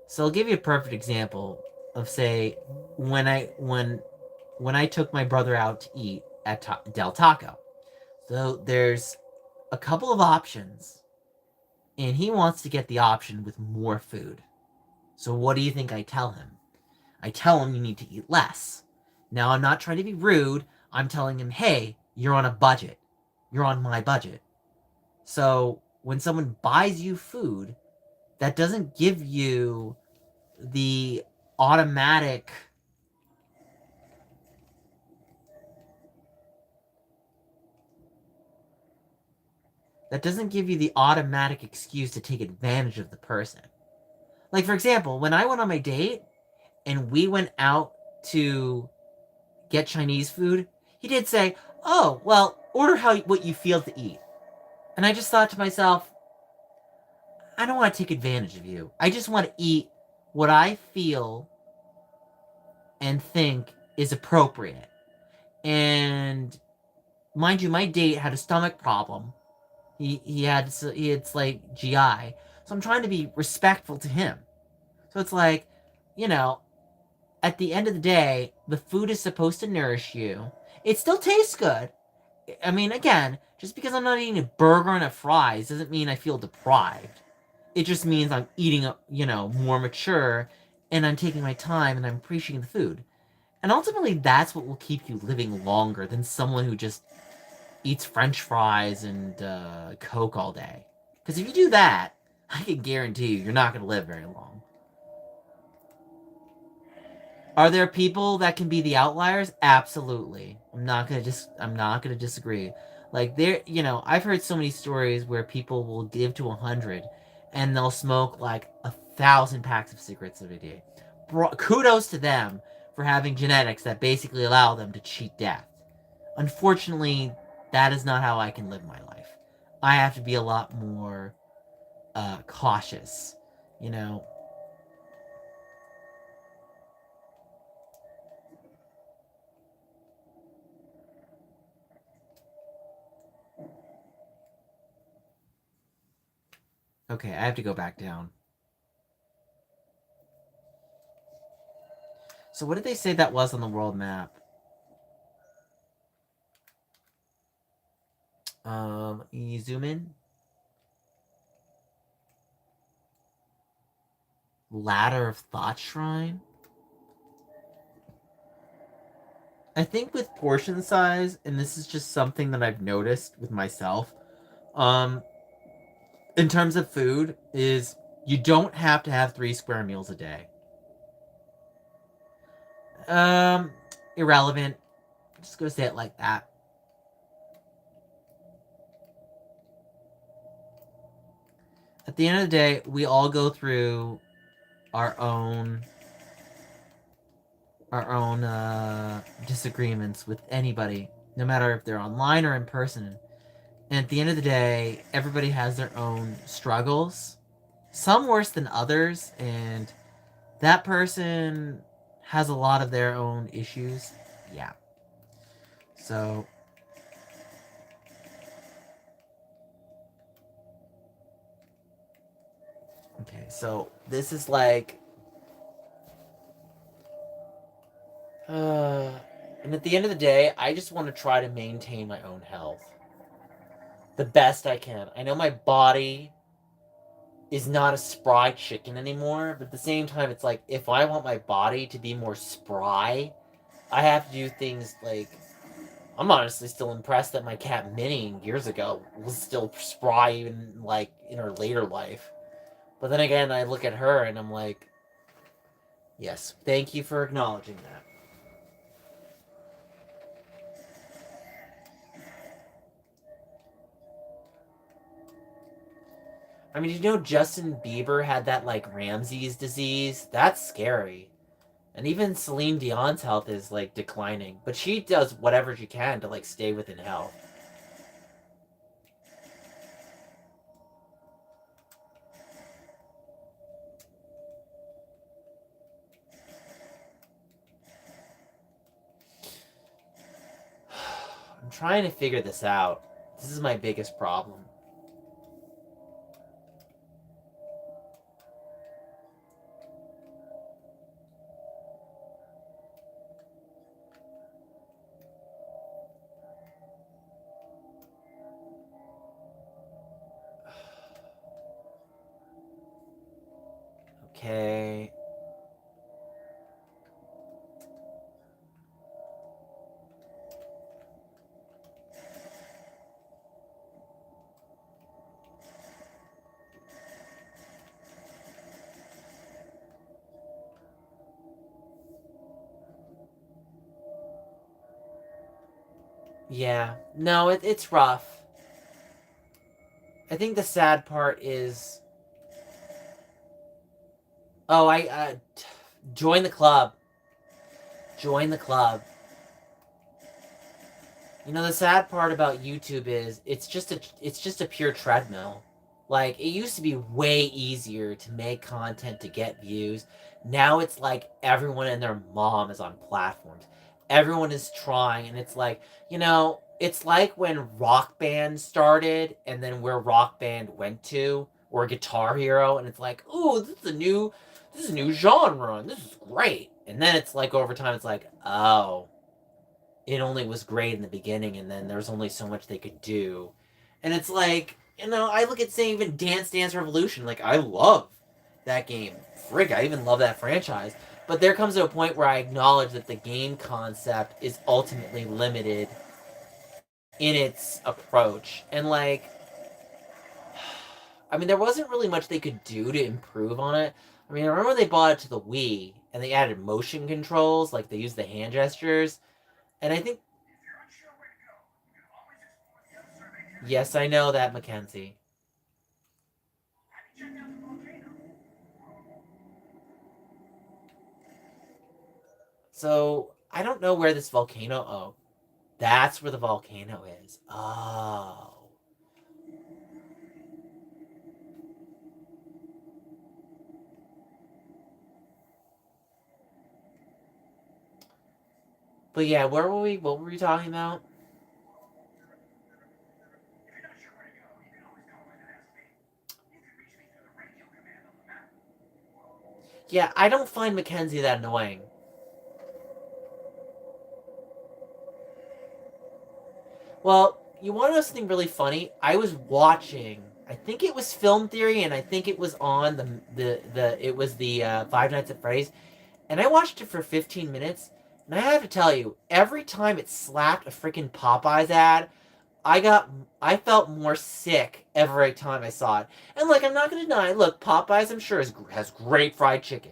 So I'll give you a perfect example of say when I took my brother out to eat at Del Taco. So there's a couple of options, and he wants to get the option with more food. So what do you think I tell him? I tell him you need to eat less. Now I'm not trying to be rude, I'm telling him, hey, you're on a budget. You're on my budget. So when someone buys you food, that doesn't give you the automatic excuse to take advantage of the person. Like, for example, when I went on my date and we went out to get Chinese food, he did say, "Oh, well, order what you feel to eat." And I just thought to myself, I don't want to take advantage of you. I just want to eat what I feel and think is appropriate. And mind you, my date had a stomach problem. He had like GI. So I'm trying to be respectful to him. So it's like, you know, at the end of the day, the food is supposed to nourish you. It still tastes good. I mean, again, just because I'm not eating a burger and a fries doesn't mean I feel deprived. It just means I'm eating, more mature, and I'm taking my time and I'm appreciating the food. And ultimately, that's what will keep you living longer than someone who just eats French fries and Coke all day. Because if you do that, I can guarantee you're not going to live very long. Are there people that can be the outliers? Absolutely. I'm not gonna disagree. Like I've heard so many stories where people will live to 100 and they'll smoke like 1,000 packs of cigarettes every day. Kudos to them for having genetics that basically allow them to cheat death. Unfortunately, that is not how I can live my life. I have to be a lot more cautious, you know. Okay, I have to go back down. So what did they say that was on the world map? You zoom in. Ladder of Thought Shrine. I think with portion size, and this is just something that I've noticed with myself, um, in terms of food, is you don't have to have 3 square meals a day. Um, Irrelevant. Just gonna say it like that. At the end of the day, we all go through our own disagreements with anybody, no matter if they're online or in person. And at the end of the day, everybody has their own struggles, some worse than others, and that person has a lot of their own issues. Yeah. So, okay, so this is like, uh, and at the end of the day, I just want to try to maintain my own health the best I can. I know my body is not a spry chicken anymore, but at the same time, it's like if I want my body to be more spry, I have to do things like I'm honestly still impressed that my cat Minnie years ago was still spry even like in her later life. But then again, I look at her and I'm like, yes, thank you for acknowledging that. I mean, did you know Justin Bieber had that like Ramsey's disease? That's scary. And even Celine Dion's health is like declining, but she does whatever she can to like stay within health. I'm trying to figure this out. This is my biggest problem. Okay. Yeah. No, it's rough. I think the sad part is, oh, join the club. Join the club. You know, the sad part about YouTube is it's just a pure treadmill. Like, it used to be way easier to make content to get views. Now it's like everyone and their mom is on platforms. Everyone is trying, and it's like, it's like when Rock Band started and then where Rock Band went to, or Guitar Hero, and it's like, ooh, this is a new genre, and this is great. And then it's like over time it's like, oh, it only was great in the beginning, and then there's only so much they could do. And it's like, I look at, say, even Dance Dance Revolution. Like, I love that game. Frig, I even love that franchise. But there comes to a point where I acknowledge that the game concept is ultimately limited in its approach. And, like, I mean, there wasn't really much they could do to improve on it. I mean, I remember they bought it to the Wii, and they added motion controls, like they used the hand gestures. And I think, If you're unsure where to go, you can always explore the other survey area. yes, I know that, Mackenzie. Have you checked out the volcano? So I don't know where this volcano. Oh, that's where the volcano is. Oh. But yeah, where were we? What were we talking about? If you're not sure where to go, you can always call in and ask me. You can reach me through the radio command on the map. Yeah, I don't find Mackenzie that annoying. Well, you want to know something really funny? I was watching. I think it was Film Theory, and I think it was on the Five Nights at Freddy's, and I watched it for 15 minutes. And I have to tell you, every time it slapped a freaking Popeyes ad, I got I felt more sick every time I saw it. And like, I'm not gonna deny, look, Popeyes I'm sure has great fried chicken,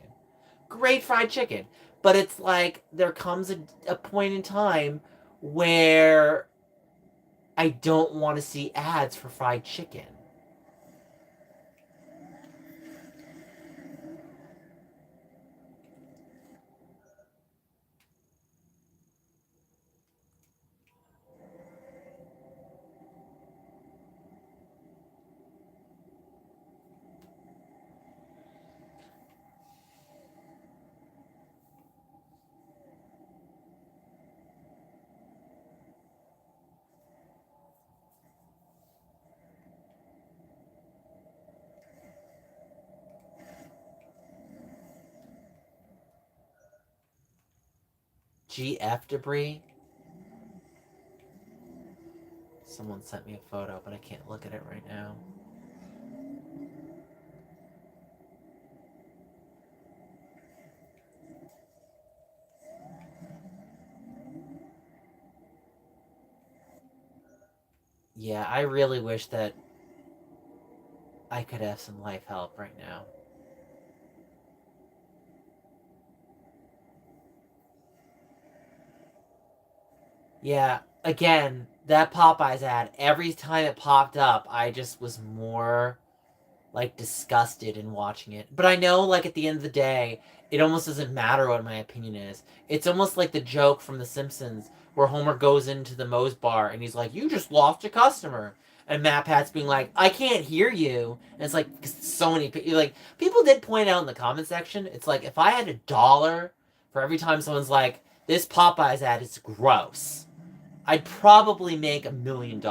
great fried chicken. But it's like there comes a point in time where I don't want to see ads for fried chicken. GF debris. Someone sent me a photo, but I can't look at it right now. Yeah, I really wish that I could have some life help right now. Yeah, again, that Popeyes ad, every time it popped up, I just was more like disgusted in watching it. But I know, like, at the end of the day, it almost doesn't matter what my opinion is. It's almost like the joke from The Simpsons where Homer goes into the Moe's bar and he's like, "You just lost a customer." And Matt Pat's being like, "I can't hear you." And it's like, so many people, like, people did point out in the comment section, it's like, if I had $1 for every time someone's like, "This Popeyes ad is gross," I'd probably make $1 million.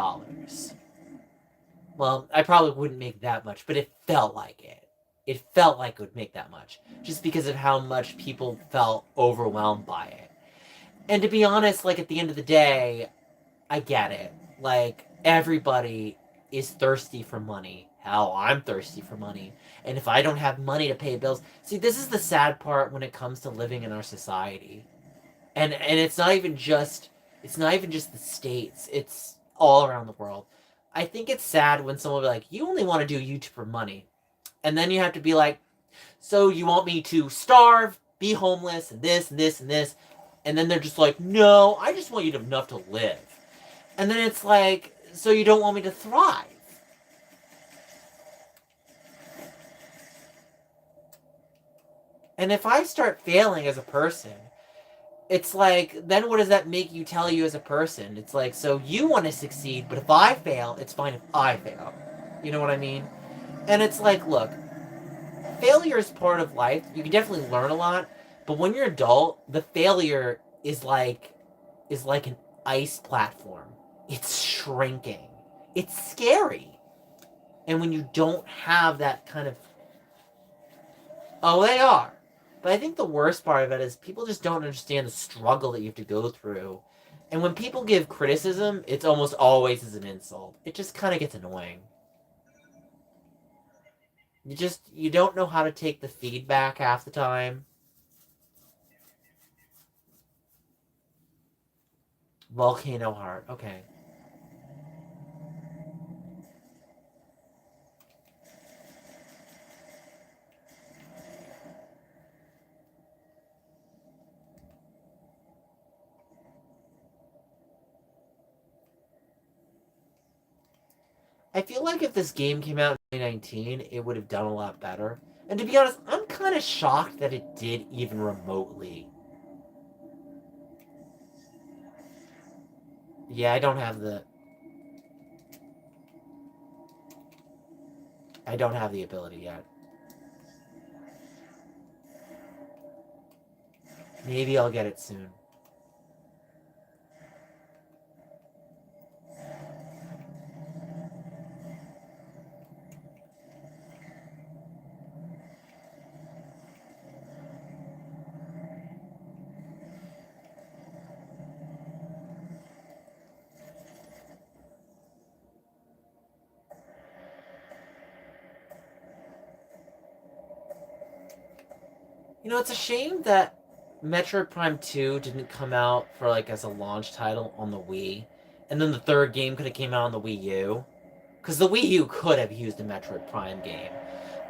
Well, I probably wouldn't make that much, but it felt like it. It felt like it would make that much, just because of how much people felt overwhelmed by it. And to be honest, like, at the end of the day, I get it. Like, everybody is thirsty for money. Hell, I'm thirsty for money. And if I don't have money to pay bills, see, this is the sad part when it comes to living in our society. And it's not even just the states. It's all around the world. I think it's sad when someone will be like, "You only want to do YouTube for money," and then you have to be like, "So you want me to starve, be homeless, and this and this and this," and then they're just like, "No, I just want you to have enough to live." And then it's like, so you don't want me to thrive. And if I start failing as a person, it's like, then what does that make you tell you as a person? It's like, so you want to succeed, but if I fail, it's fine if I fail. You know what I mean? And it's like, look, failure is part of life. You can definitely learn a lot, but when you're an adult, the failure is like an ice platform. It's shrinking. It's scary. And when you don't have that kind of, oh, they are. But I think the worst part of it is people just don't understand the struggle that you have to go through. And when people give criticism, it's almost always as an insult. It just kind of gets annoying. You don't know how to take the feedback half the time. Volcano Heart. Okay. I feel like if this game came out in 2019, it would have done a lot better. And to be honest, I'm kind of shocked that it did even remotely. Yeah, I don't have the ability yet. Maybe I'll get it soon. You know, it's a shame that Metroid Prime 2 didn't come out for like as a launch title on the Wii. And then the third game could have came out on the Wii U. Because the Wii U could have used a Metroid Prime game.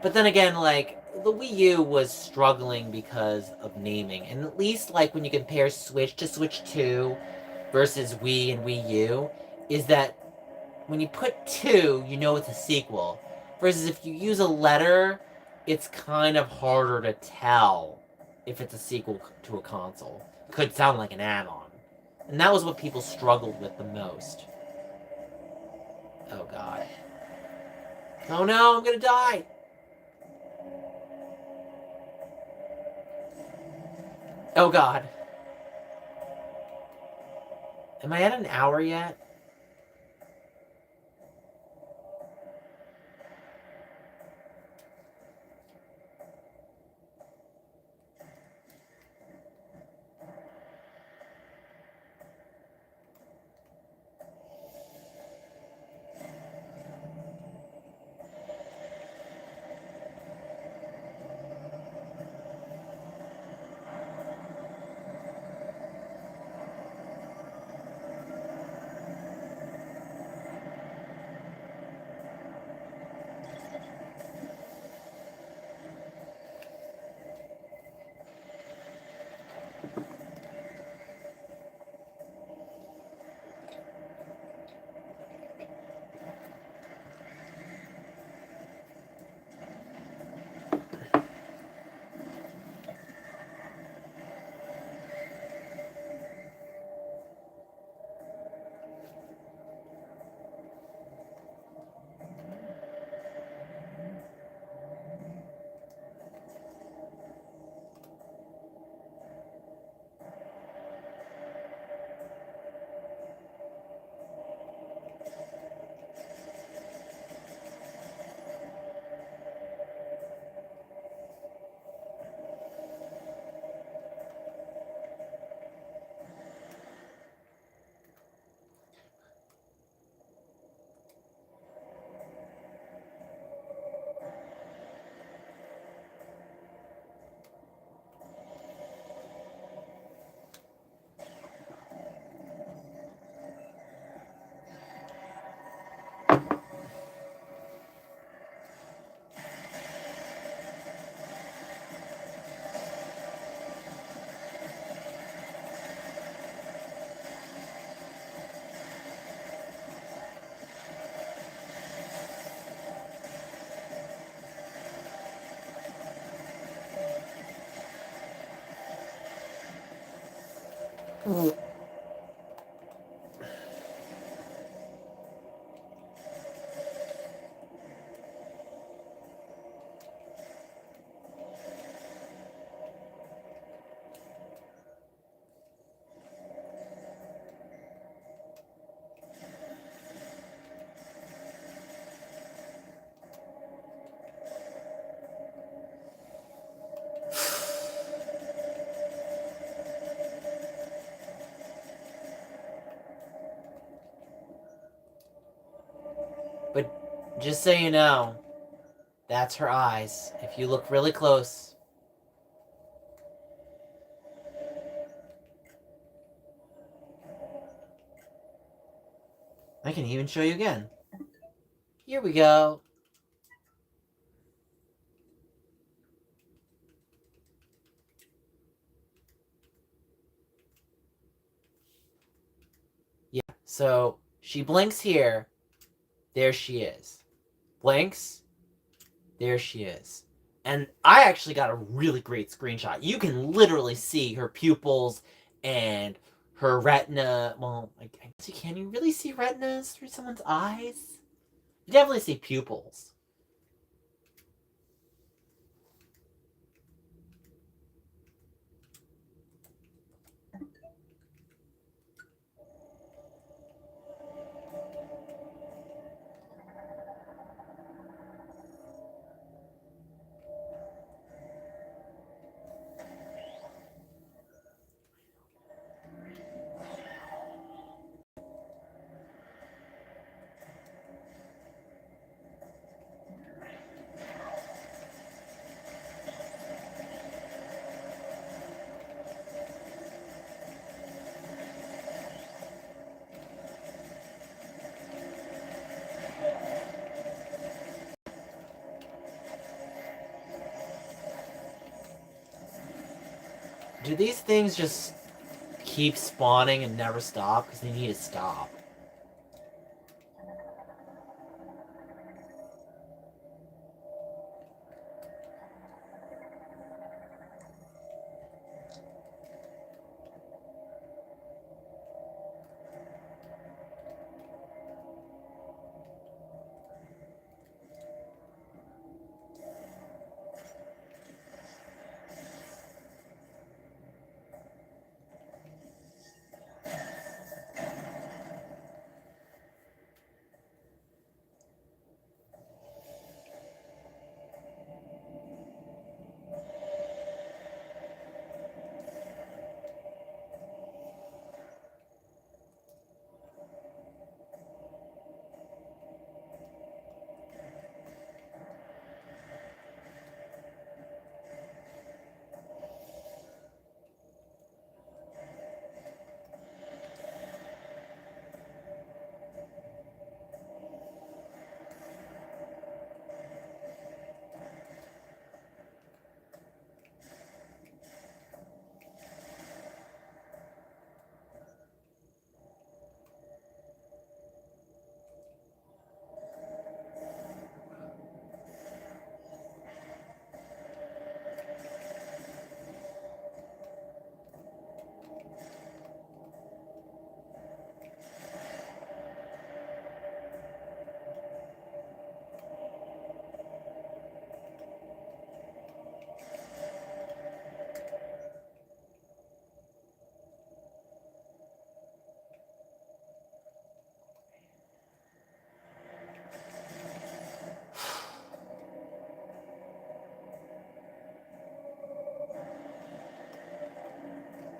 But then again, like, the Wii U was struggling because of naming. And at least, like, when you compare Switch to Switch 2 versus Wii and Wii U, is that when you put 2, you know it's a sequel. Versus if you use a letter, it's kind of harder to tell if it's a sequel to a console. It could sound like an add on. And that was what people struggled with the most. Oh god. Oh no, I'm gonna die! Oh god. Am I at an hour yet? But just so you know, that's her eyes. If you look really close. I can even show you again. Here we go. Yeah, so she blinks here. There she is. Blinks. There she is. And I actually got a really great screenshot. You can literally see her pupils and her retina. Well, I guess can you really see retinas through someone's eyes? You definitely see pupils. Do these things just keep spawning and never stop? Because they need to stop.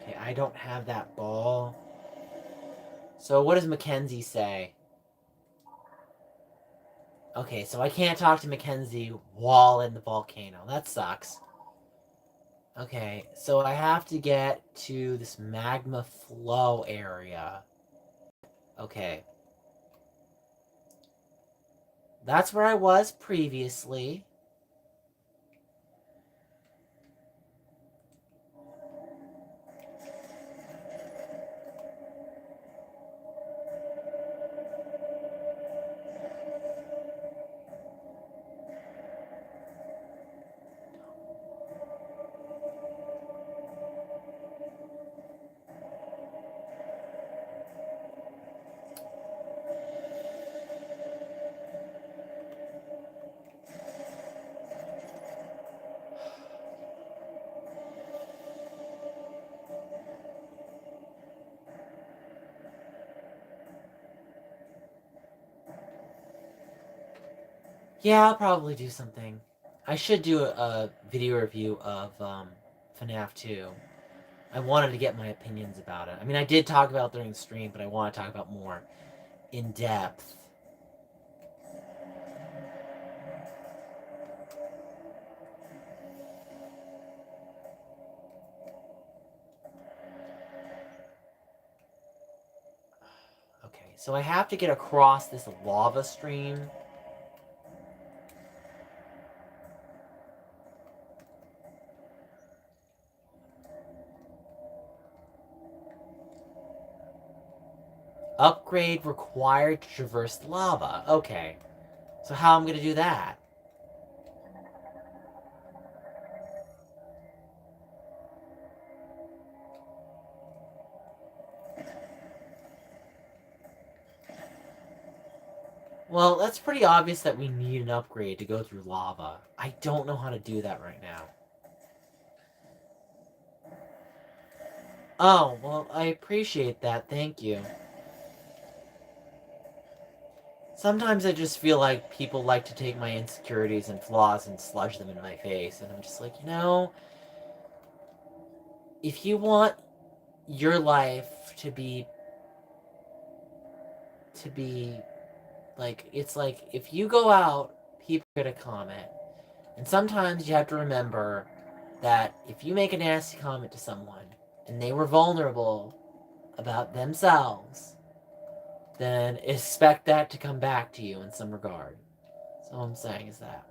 Okay, I don't have that ball. So what does Mackenzie say? Okay, so I can't talk to Mackenzie while in the volcano. That sucks. Okay, so I have to get to this magma flow area. Okay. That's where I was previously. Yeah, I'll probably do something. I should do a video review of FNAF 2. I wanted to get my opinions about it. I mean, I did talk about it during the stream, but I want to talk about more in depth. Okay, so I have to get across this lava stream. Upgrade required to traverse lava. Okay. So how am I going to do that? Well, that's pretty obvious that we need an upgrade to go through lava. I don't know how to do that right now. Oh, well, I appreciate that. Thank you. Sometimes I just feel like people like to take my insecurities and flaws and sludge them in my face, and I'm just like, if you want your life to be like, it's like if you go out, people are gonna comment. And sometimes you have to remember that if you make a nasty comment to someone and they were vulnerable about themselves, then expect that to come back to you in some regard. So all I'm saying is that.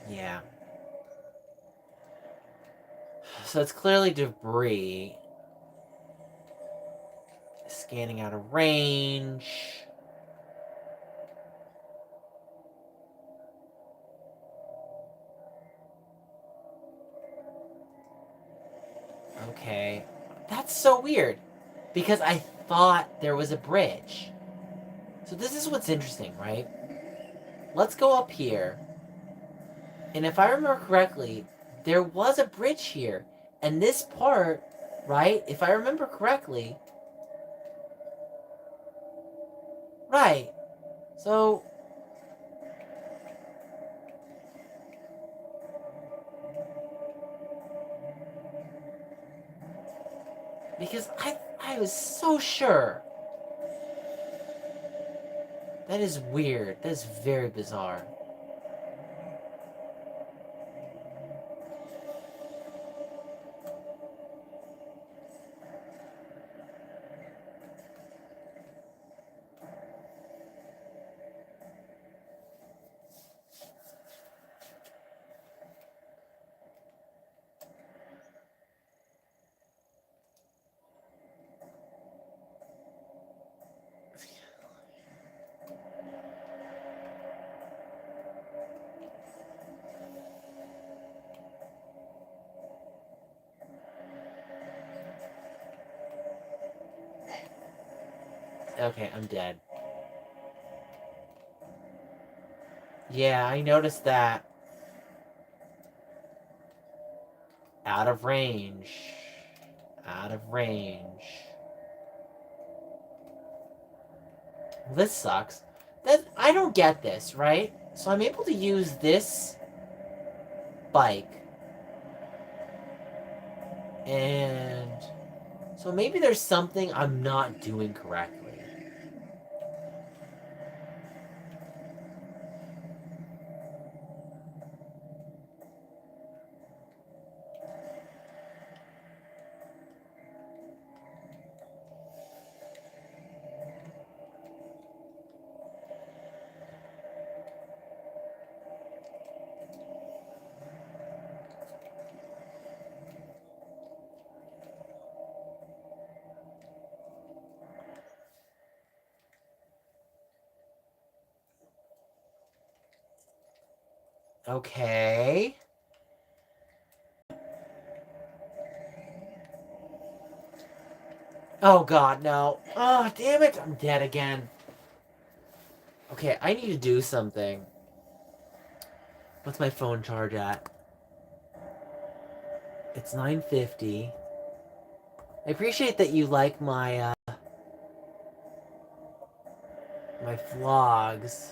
Yeah. So it's clearly debris. Scanning out of range. Okay. That's so weird. Because I thought there was a bridge. So this is what's interesting, right? Let's go up here. And if I remember correctly, there was a bridge here. And this part, right? If I remember correctly. Right. So. Because I was so sure. That is weird. That is very bizarre. Okay, I'm dead. Yeah, I noticed that. Out of range. Out of range. Well, this sucks. I don't get this, right? So I'm able to use this bike. And so maybe there's something I'm not doing correctly. Okay. Oh god, no. Oh, damn it. I'm dead again. Okay, I need to do something. What's my phone charge at? It's 9:50. I appreciate that you like my vlogs.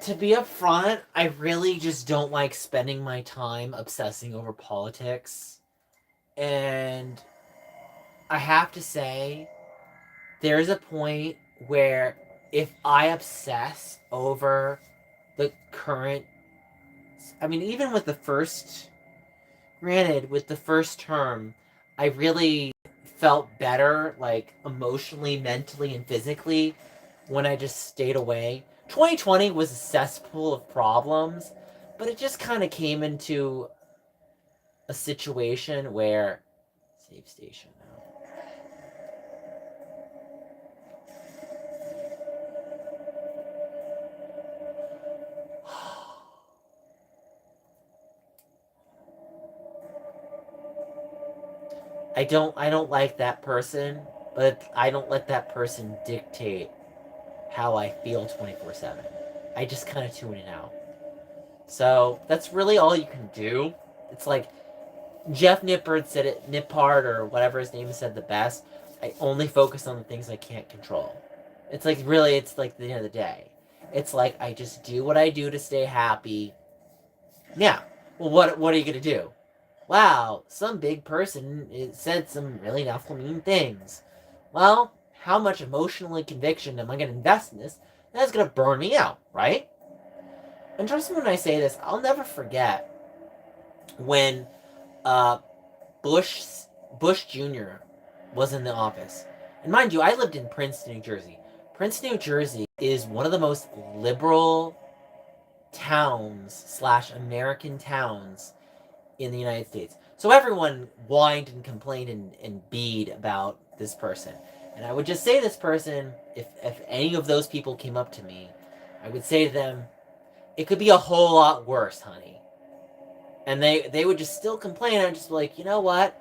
To be upfront, I really just don't like spending my time obsessing over politics. And I have to say, there's a point where if I obsess over the current. I mean, even with the first. Granted, with the first term, I really felt better, like emotionally, mentally, and physically when I just stayed away. 2020 was a cesspool of problems, but it just kind of came into a situation where. Save station now. I don't like that person, but I don't let that person dictate how I feel 24/7. I just kind of tune it out. So that's really all you can do. It's like Jeff Nippard said it, Nippard or whatever his name is, said the best. I only focus on the things I can't control. It's like really, it's like the end of the day. It's like I just do what I do to stay happy. Yeah. Well, what are you gonna do? Wow, some big person said some really awful mean things. Well, how much emotional conviction am I gonna invest in this? That's gonna burn me out, right? And trust me when I say this, I'll never forget when uh, Bush Bush Jr. was in the office. And mind you, I lived in Princeton, New Jersey. Princeton, New Jersey is one of the most liberal towns slash American towns in the United States. So everyone whined and complained and beed about this person. And I would just say to this person, if any of those people came up to me, I would say to them, it could be a whole lot worse, honey. And they would just still complain. I'd just be like, you know what?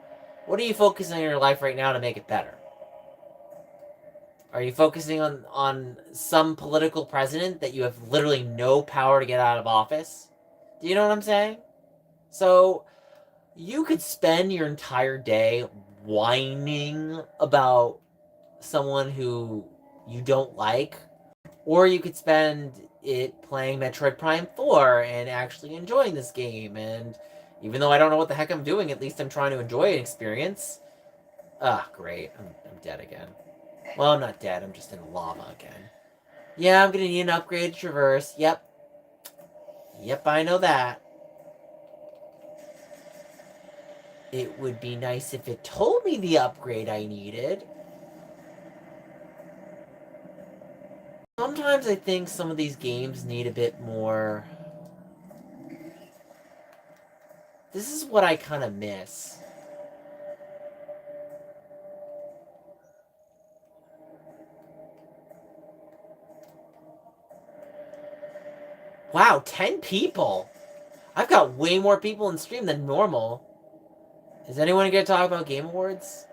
What are you focusing on in your life right now to make it better? Are you focusing on some political president that you have literally no power to get out of office? Do you know what I'm saying? So you could spend your entire day whining about someone who you don't like, or you could spend it playing Metroid Prime 4 and actually enjoying this game. And even though I don't know what the heck I'm doing, at least I'm trying to enjoy an experience. Ah, great. I'm dead again. Well, I'm not dead. I'm just in lava again. Yeah, I'm gonna need an upgraded traverse. Yep. Yep, I know that. It would be nice if it told me the upgrade I needed. Sometimes I think some of these games need a bit more. This is what I kind of miss. Wow, 10 people? I've got way more people in stream than normal. Is anyone going to talk about Game Awards?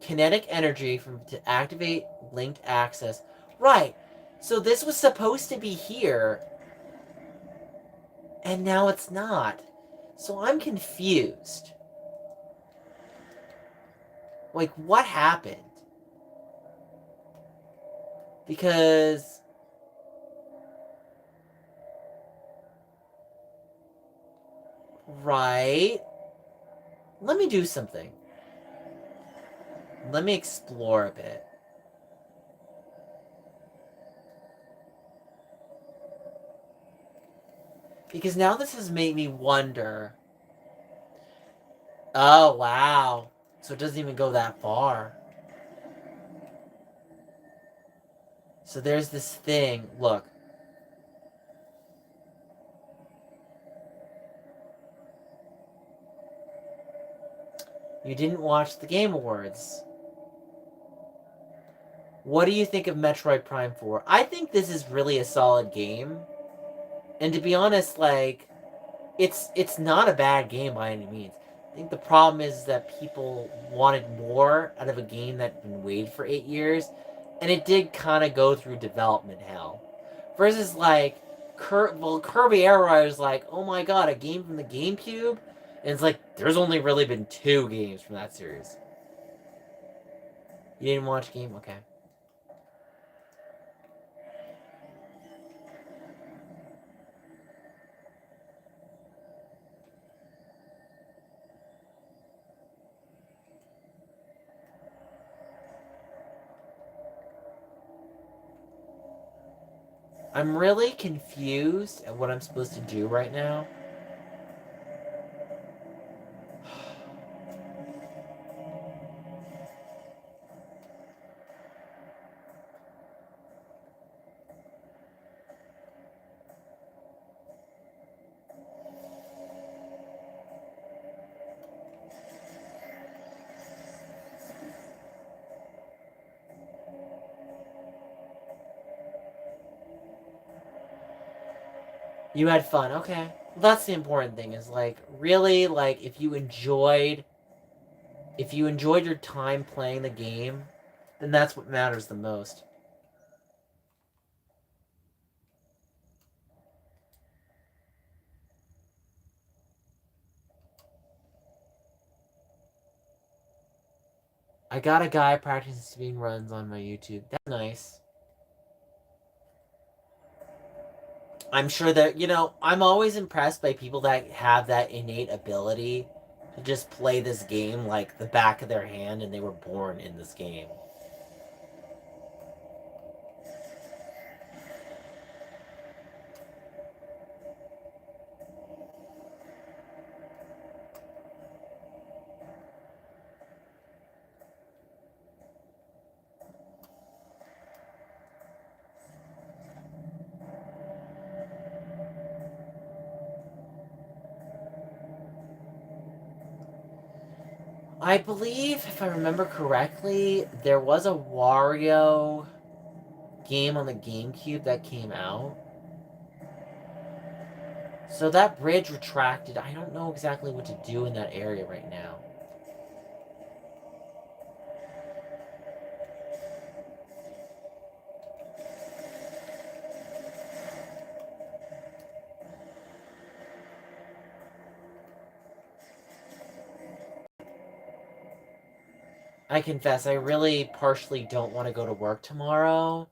Kinetic energy to activate linked access. Right. So this was supposed to be here, and now it's not. So I'm confused. Like, what happened? Because... Right? Let me do something. Let me explore a bit. Because now this has made me wonder. Oh, wow. So it doesn't even go that far. So there's this thing. Look. You didn't watch the Game Awards. What do you think of Metroid Prime 4? I think this is really a solid game. And to be honest, like, it's not a bad game by any means. I think the problem is that people wanted more out of a game that had been waiting for 8 years, and it did kind of go through development hell. Versus like, Kirby Air Ride is like, oh my god, a game from the GameCube, and it's like there's only really been 2 games from that series. You didn't watch Game? Okay. I'm really confused at what I'm supposed to do right now. You had fun, okay. Well, that's the important thing, is like, really, like, if you enjoyed your time playing the game, then that's what matters the most. I got a guy practicing speed runs on my YouTube. That's nice. I'm sure that, I'm always impressed by people that have that innate ability to just play this game like the back of their hand and they were born in this game. I believe, if I remember correctly, there was a Wario game on the GameCube that came out. So that bridge retracted. I don't know exactly what to do in that area right now. I confess, I really partially don't want to go to work tomorrow.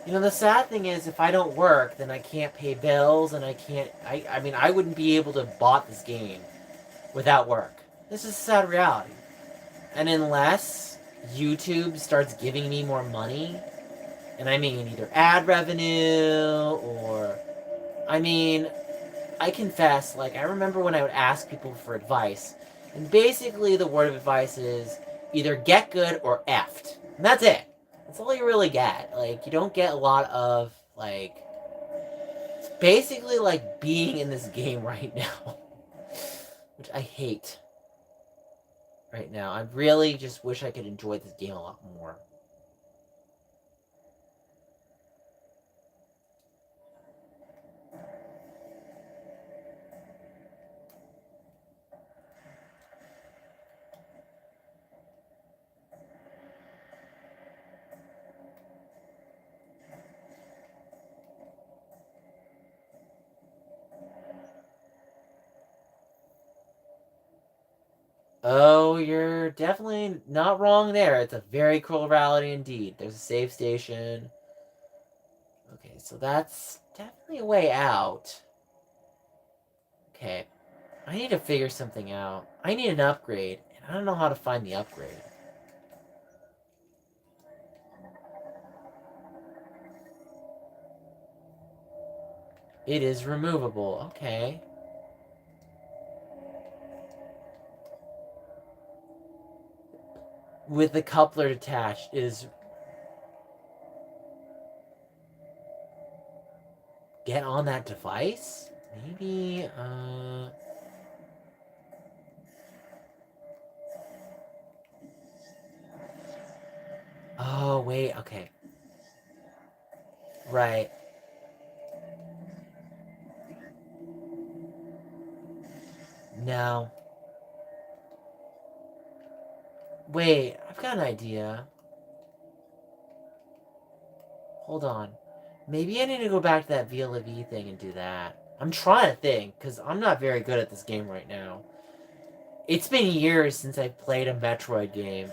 The sad thing is, if I don't work, then I can't pay bills, and I can't. I mean, I wouldn't be able to have bought this game without work. This is a sad reality. And unless YouTube starts giving me more money, and I mean either ad revenue or. I mean, I confess, like, I remember when I would ask people for advice, and basically the word of advice is either get good or effed. And that's it. That's all you really get. Like, you don't get a lot of, like, it's basically like being in this game right now, which I hate. right now. I really just wish I could enjoy this game a lot more. Oh, you're definitely not wrong there. It's a very cool reality indeed. There's a save station. Okay, so that's definitely a way out. Okay, I need to figure something out. I need an upgrade, and I don't know how to find the upgrade. It is removable. Okay. With the coupler attached, it is. Get on that device? Maybe, Oh, wait, okay. Right. No. Wait, I've got an idea. Hold on. Maybe I need to go back to that VLV thing and do that. I'm trying to think, because I'm not very good at this game right now. It's been years since I've played a Metroid game.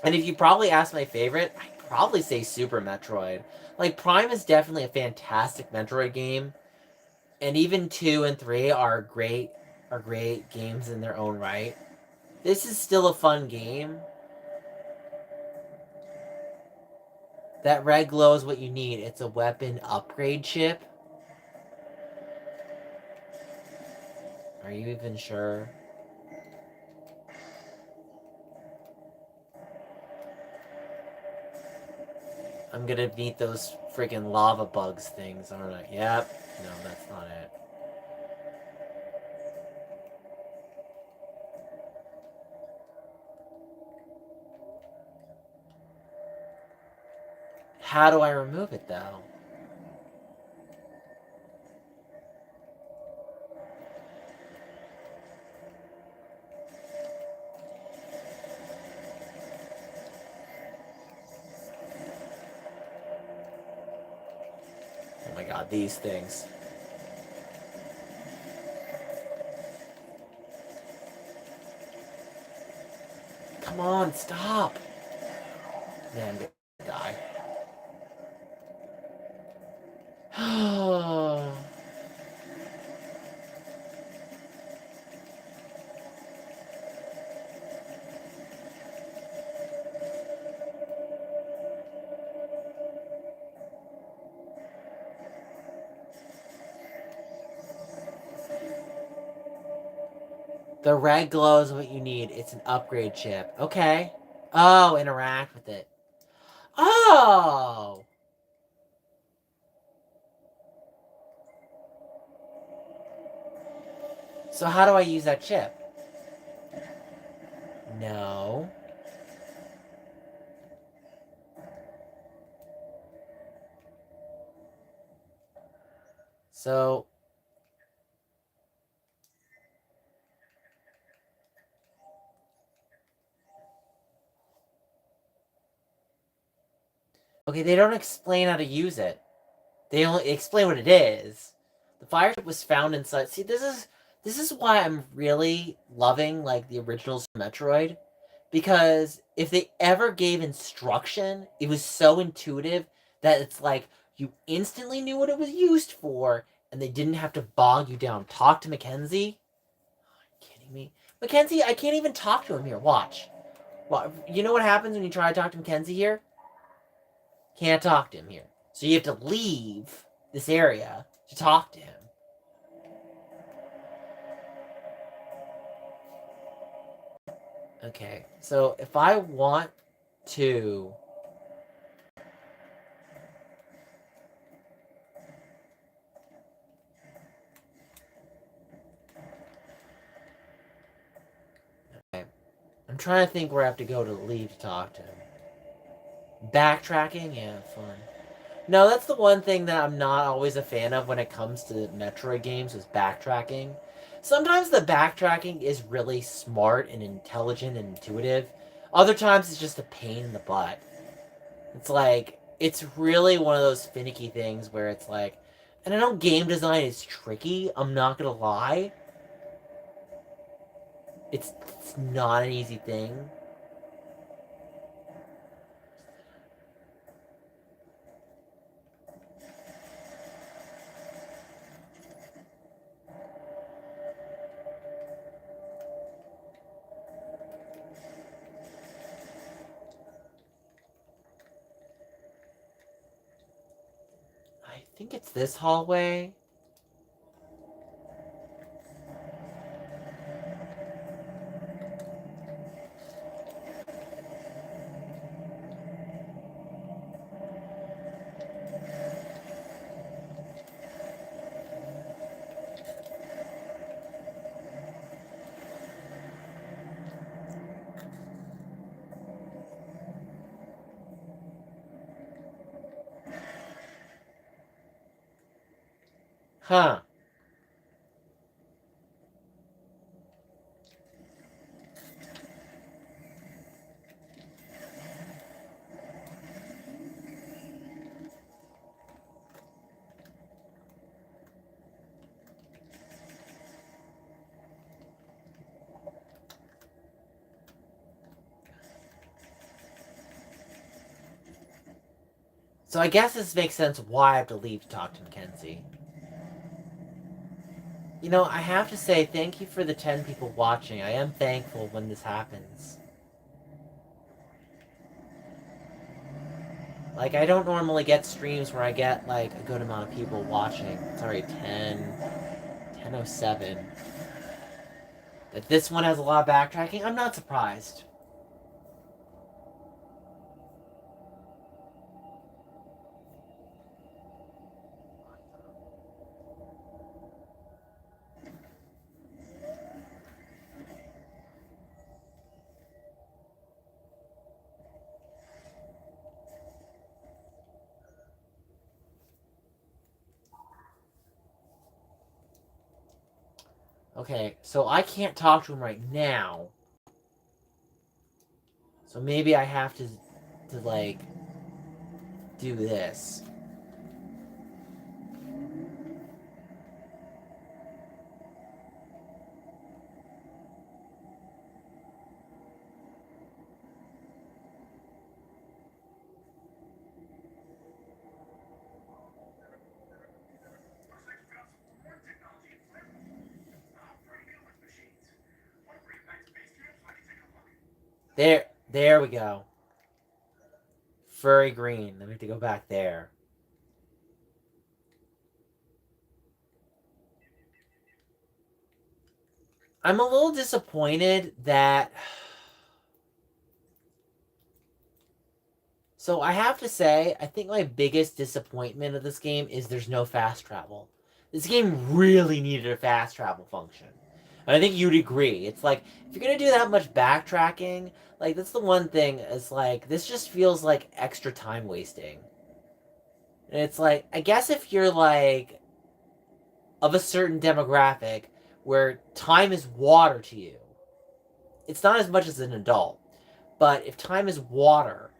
And if you probably ask my favorite, I'd probably say Super Metroid. Like, Prime is definitely a fantastic Metroid game. And even 2 and 3 are great games in their own right. This is still a fun game. That red glow is what you need. It's a weapon upgrade chip. Are you even sure? I'm gonna meet those freaking lava bugs things, aren't I? Yep. No, that's not it. How do I remove it, though? Oh my god, these things. Come on, stop! Man, I'm gonna die. The red glow is what you need. It's an upgrade chip. Okay. Oh, interact with it. Oh! So how do I use that chip? No. So... Okay, they don't explain how to use it. They only explain what it is. The fire chip was found inside... See, this is why I'm really loving, like, the originals from Metroid. Because if they ever gave instruction, it was so intuitive that it's like you instantly knew what it was used for, and they didn't have to bog you down. Talk to Mackenzie? Are you kidding me? Mackenzie, I can't even talk to him here. Watch. Well, you know what happens when you try to talk to Mackenzie here? Can't talk to him here. So you have to leave this area to talk to him. Okay, so if I want to... Okay. trying to think where I have to go to leave to talk to him. Backtracking? Yeah, fun. No, that's the one thing that I'm not always a fan of when it comes to Metroid games is backtracking. Sometimes the backtracking is really smart and intelligent and intuitive. Other times it's just a pain in the butt. It's like it's really one of those finicky things where it's like, and I know game design is tricky, I'm not gonna lie. It's not an easy thing. I think it's this hallway. Huh. So I guess this makes sense why I have to leave to talk to Mackenzie. You know, I have to say thank you for the 10 people watching. I am thankful when this happens. Like, I don't normally get streams where I get, like, a good amount of people watching. It's already 10:07. That this one has a lot of backtracking, I'm not surprised. Okay, so I can't talk to him right now. So maybe I have to like, do this. Looks like you found some more technology in Flint. I'm pretty good with machines. Want to bring it back to base camp so I can take a look? There we go. Furry green. Then we have to go back there. I'm a little disappointed that. So I have to say, I think my biggest disappointment of this game is there's no fast travel. This game really needed a fast travel function. And I think you'd agree. It's like, if you're gonna do that much backtracking, like, that's the one thing, is like, this just feels like extra time wasting. And it's like, I guess if you're like, of a certain demographic where time is water to you, it's not as much as an adult. But if time is water,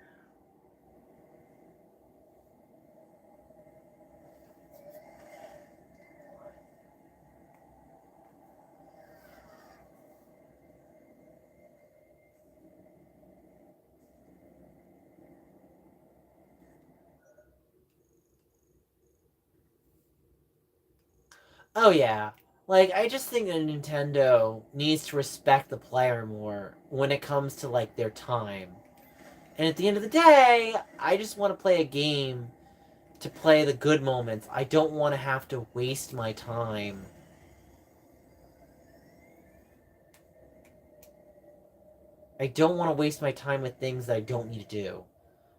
oh yeah. Like, I just think that Nintendo needs to respect the player more when it comes to, like, their time. And at the end of the day, I just want to play a game to play the good moments. I don't want to have to waste my time. I don't want to waste my time with things that I don't need to do.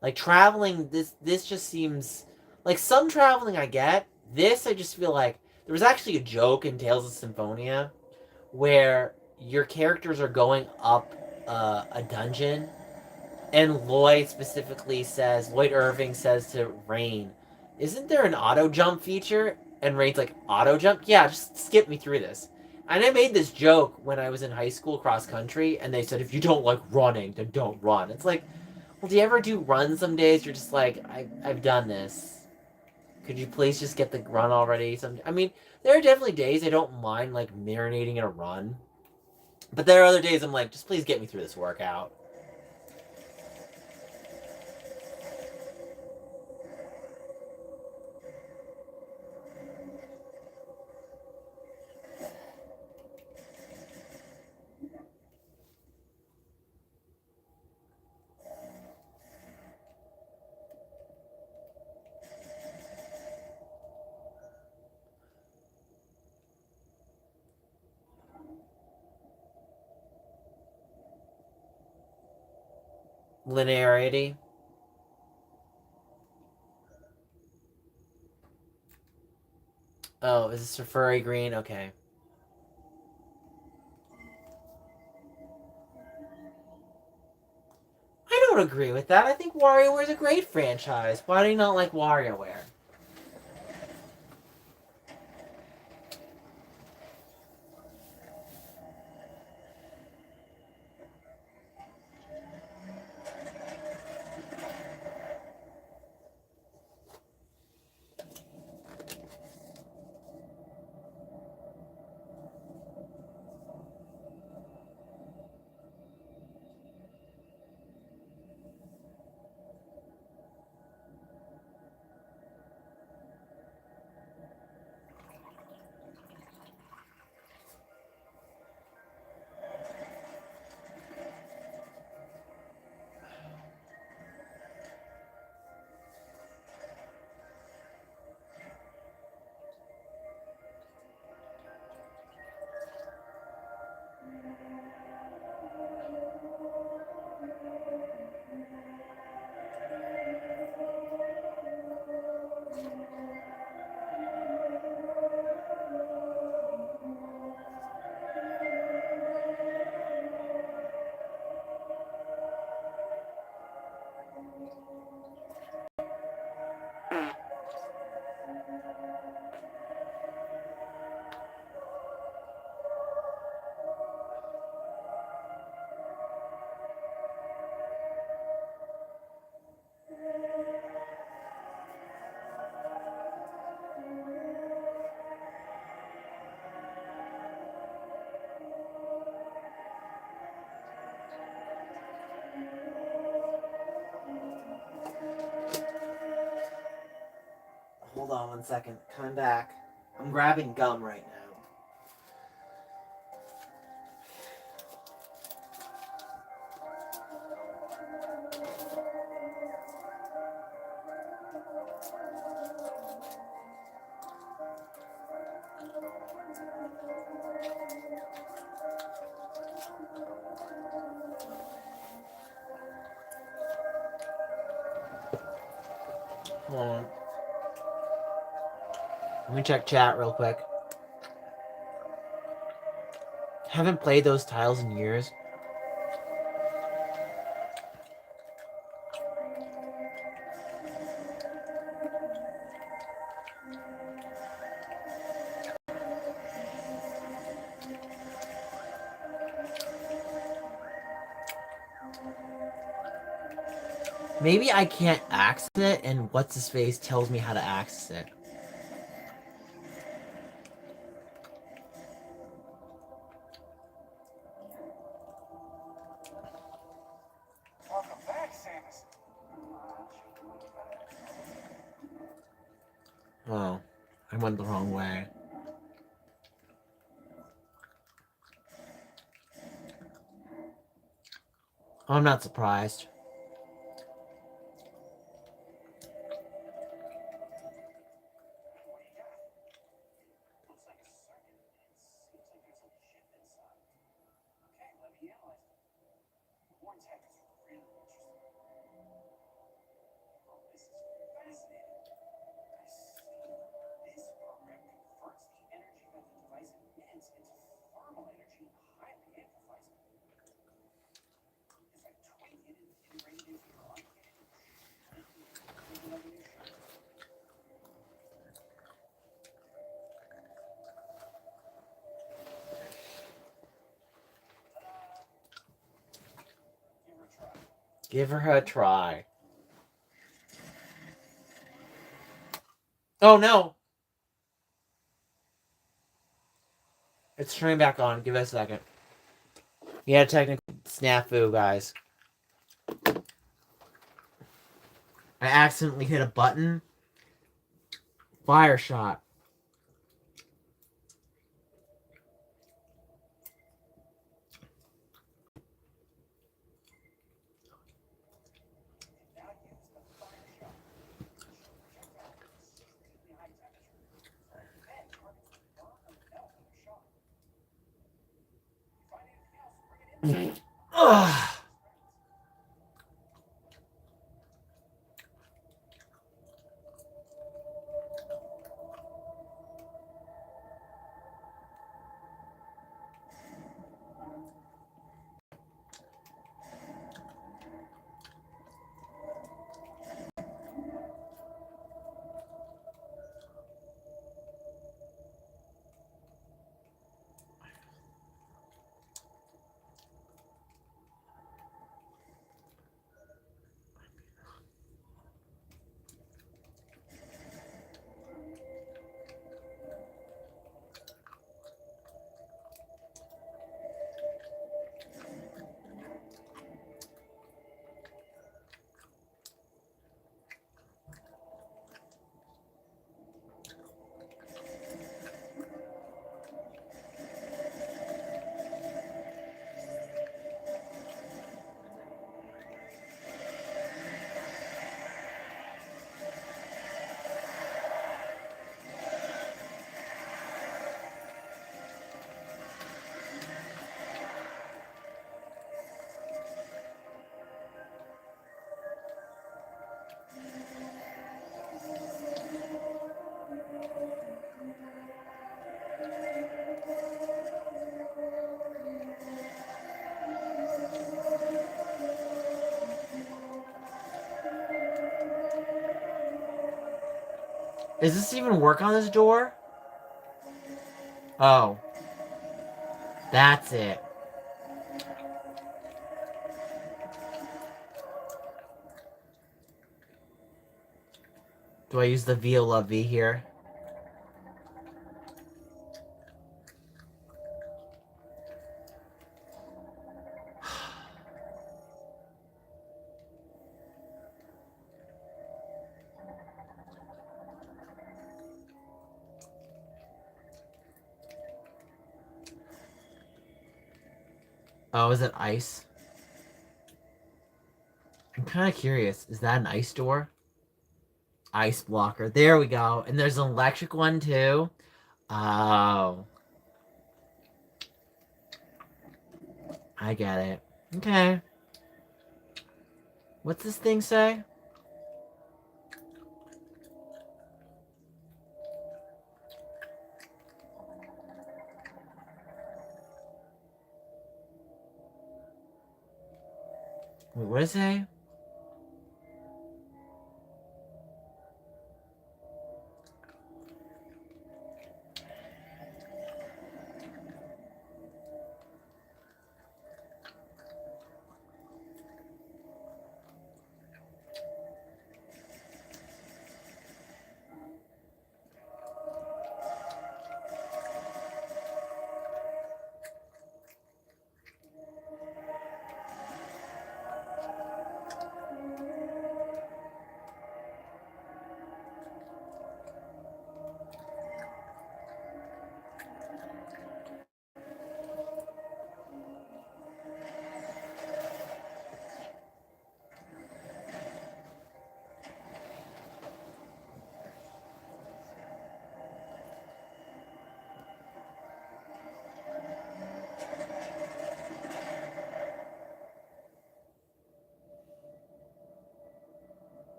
Like, traveling, this just seems... Like, some traveling I get. This, I just feel like... There was actually a joke in Tales of Symphonia where your characters are going up a dungeon, and Lloyd Irving says to Rain, "Isn't there an auto jump feature?" And Rain's like, "Auto jump? Yeah, just skip me through this." And I made this joke when I was in high school cross country, and they said, "If you don't like running, then don't run." It's like, well, do you ever do run some days? You're just like, I've done this. Could you please just get the run already? I mean, there are definitely days I don't mind like marinating in a run, but there are other days I'm like, just please get me through this workout. Linearity. Oh, is this for furry green? Okay. I don't agree with that. I think WarioWare is a great franchise. Why do you not like WarioWare? Hold on 1 second. Coming back. I'm grabbing gum right now. Hold on. Let me check chat real quick. Haven't played those tiles in years. Maybe I can't access it, and what's his face tells me how to access it. Welcome back, Samus. Oh, I went the wrong way. Oh, I'm not surprised. What do you got? Looks like a circuit. It seems like there's a chip inside. Okay, let me analyze it. More tech is really interesting. Oh, this is fascinating. I see. This program converts the energy that the device emits into thermal energy and highly amplifies it. Give her a try. Oh no! It's turning back on. Give it a second. Yeah, technical snafu, guys. I accidentally hit a button. Fire shot. Now use the fire shot to shoot a projectile at exceedingly high temperature. Then targets will burn or melt in the shot. If you find anything else, bring it in. Ugh. Does this even work on this door? Oh. That's it. Do I use the Viola V here? Oh, is it ice? I'm kind of curious. Is that an ice door? Ice blocker. There we go. And there's an electric one too. Oh. I get it. Okay. What's this thing say? Wait, what does it say?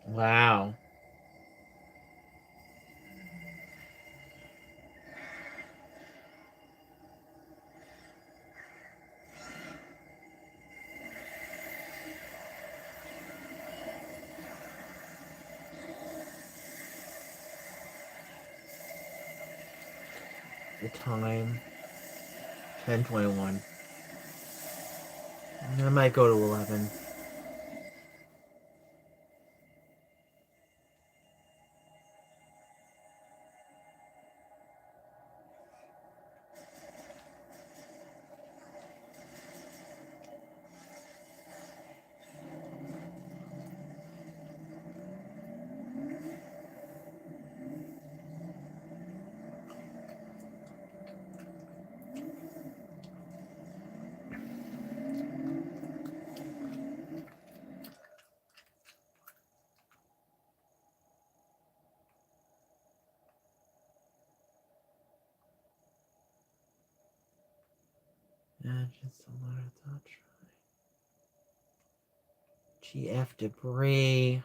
Wow. The time 10:21. I might go to 11. Just a lot of touch. GF debris.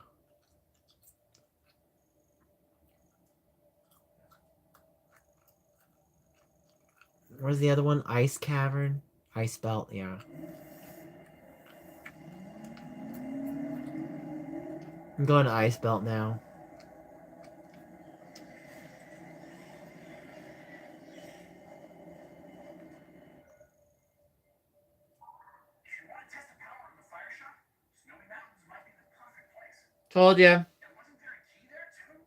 Where's the other one? Ice cavern? Ice belt, yeah. I'm going to ice belt now. If you want to test the power of the fire shop, Snowy Mountains might be the perfect place. Told ya. And wasn't there a key there too?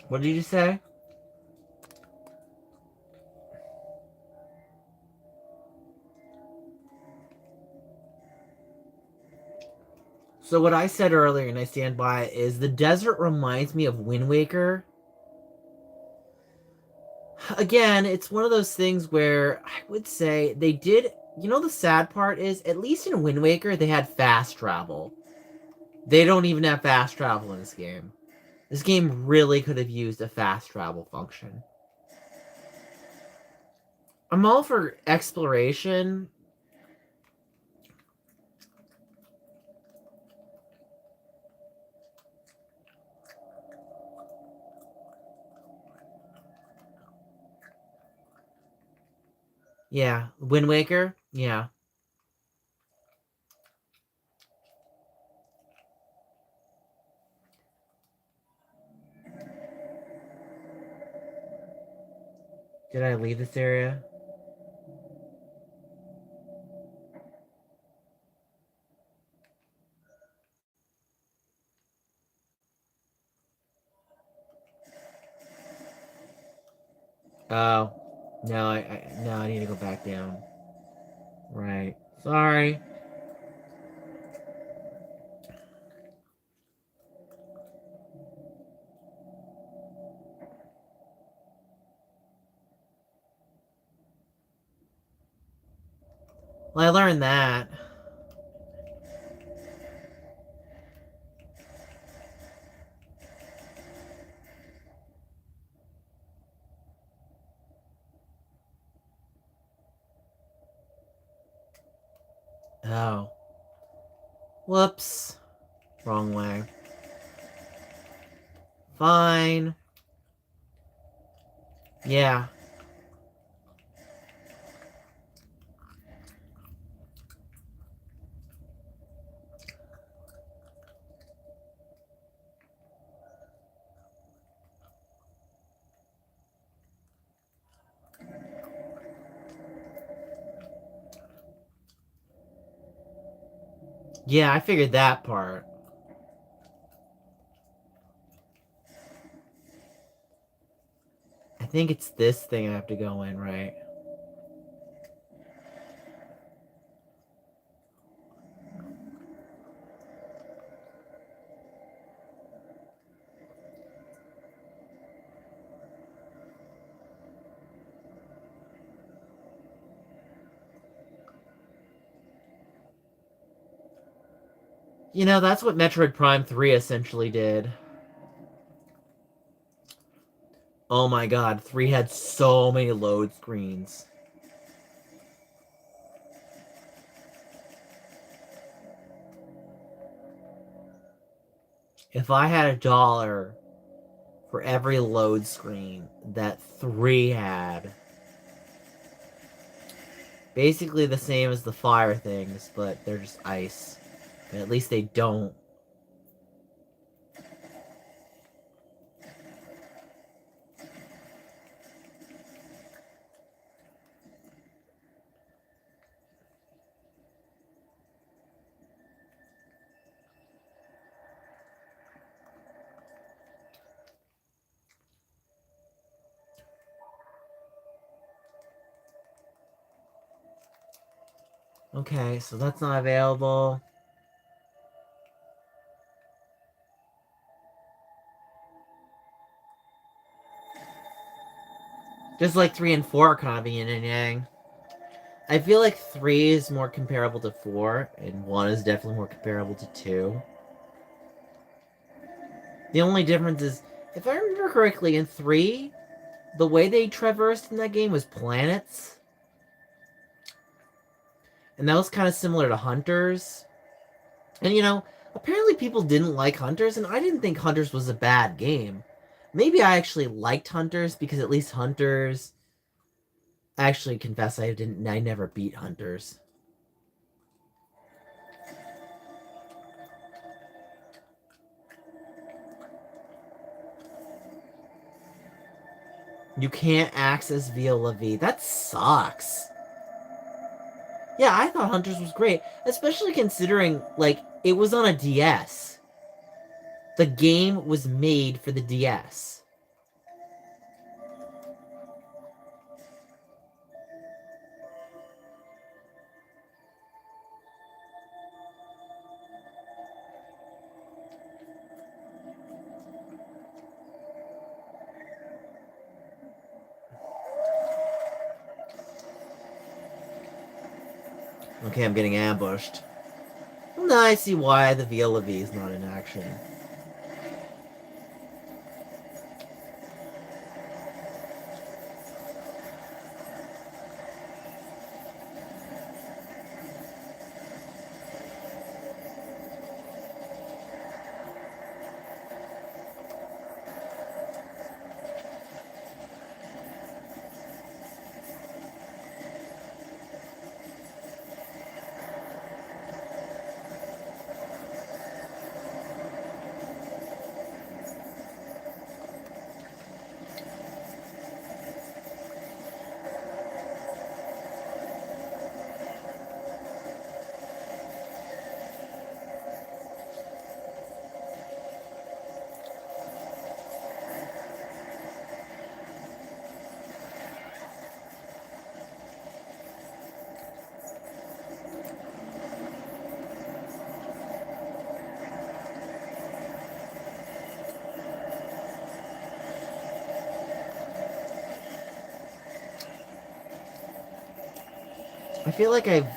What did you say? So what I said earlier, and I stand by it, is the desert reminds me of Wind Waker. Again, it's one of those things where I would say they did. You know, the sad part is, at least in Wind Waker, they had fast travel. They don't even have fast travel in this game. This game really could have used a fast travel function. I'm all for exploration. Yeah, Wind Waker. Yeah. Did I leave this area? Oh. No, I need to go back down. Right. Sorry. Well, I learned that. Oh. Whoops. Wrong way. Fine. Yeah. Yeah, I figured that part. I think it's this thing I have to go in, right? You know, that's what Metroid Prime 3 essentially did. Oh my god, 3 had so many load screens. If I had $1 for every load screen that 3 had, basically the same as the fire things, but they're just ice. But at least they don't. Okay, so that's not available. Just like 3 and 4 are kind of yin and yang. I feel like 3 is more comparable to 4, and 1 is definitely more comparable to 2. The only difference is, if I remember correctly, in 3, the way they traversed in that game was planets. And that was kind of similar to Hunters. And you know, apparently people didn't like Hunters, and I didn't think Hunters was a bad game. Maybe I actually liked Hunters because at least Hunters. I actually confess I never beat Hunters. You can't access Viola V. That sucks. Yeah, I thought Hunters was great, especially considering like it was on a DS. The game was made for the DS. Okay, I'm getting ambushed. Well, now I see why the Viola V is not in action. I feel like I've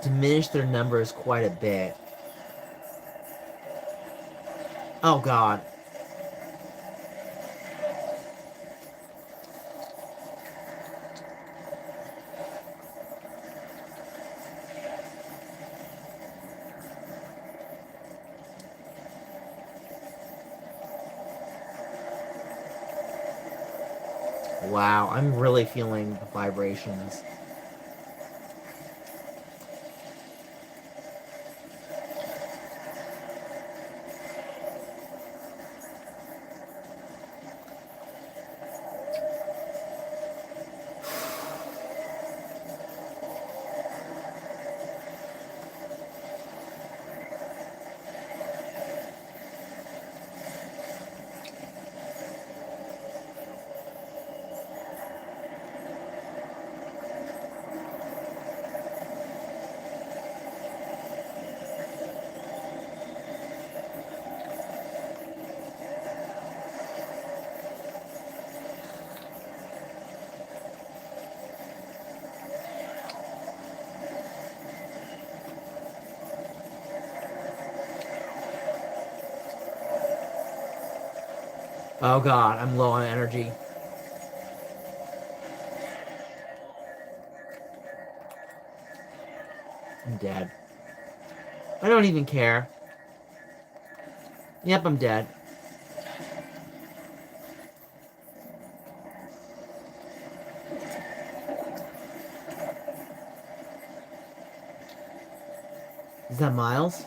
diminished their numbers quite a bit. Oh god. Wow, I'm really feeling the vibrations. Oh god, I'm low on energy. I'm dead. I don't even care. Yep, I'm dead. Is that Miles?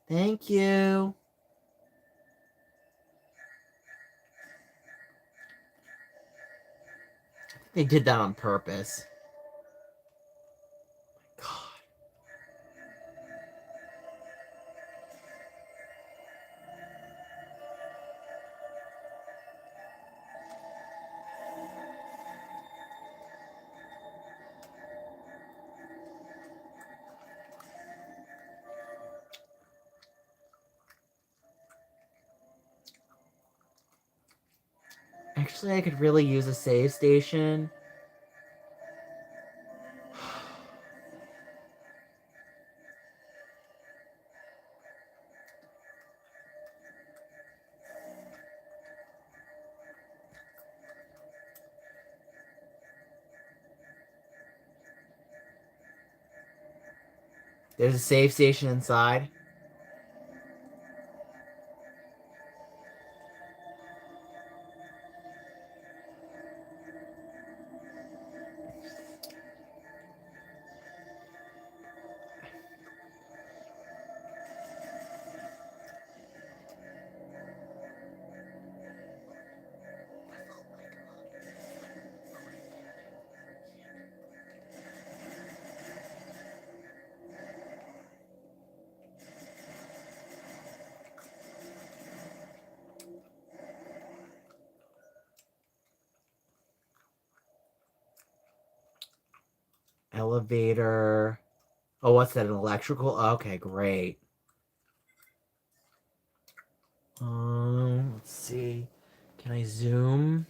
Thank you. They did that on purpose. God. Actually, I could really use a save station. There's a save station inside. Elevator. Oh, what's that? An electrical? Okay, great. Let's see. Can I zoom?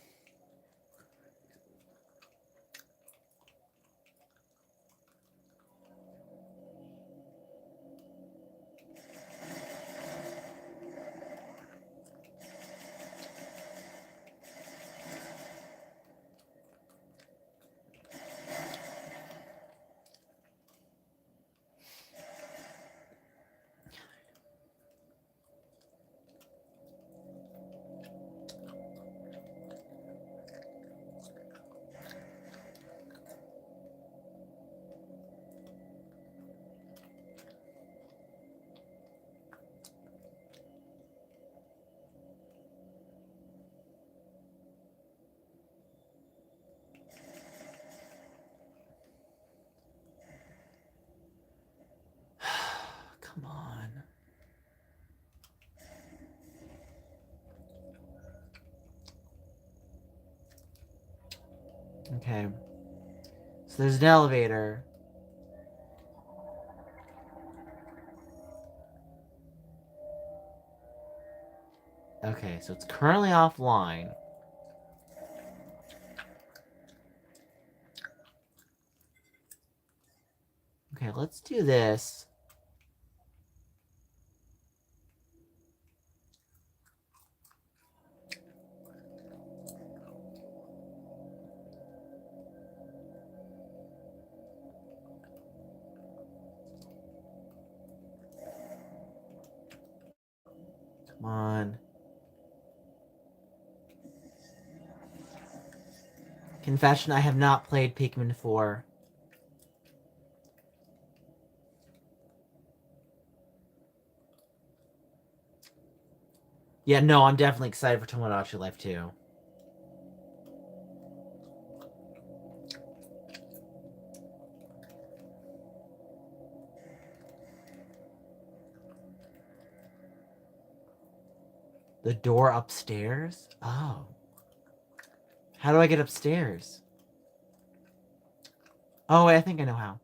Come on. Okay. So there's an elevator. Okay, so it's currently offline. Okay, let's do this. Come on. Confession, I have not played Pikmin 4. Yeah, no, I'm definitely excited for Tomodachi Life 2. The door upstairs? Oh. How do I get upstairs? Oh, wait, I think I know how.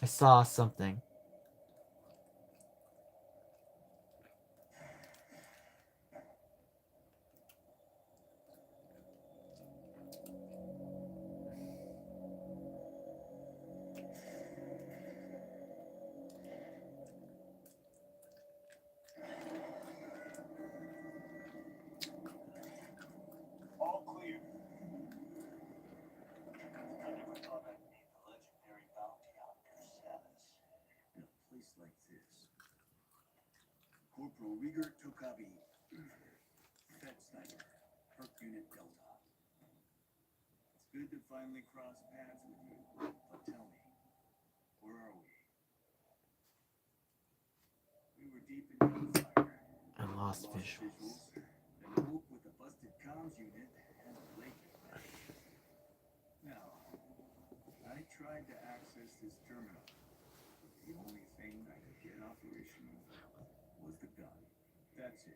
I saw something. Rigger Tokabi, Fed Sniper, Perk Unit Delta. It's good to finally cross paths with you. But tell me, where are we? We were deep in gunfire. I lost visuals. Then woke with a busted comms unit and a lake effect. Now, I tried to access this terminal. The only thing I could get operational was the gun. That's it.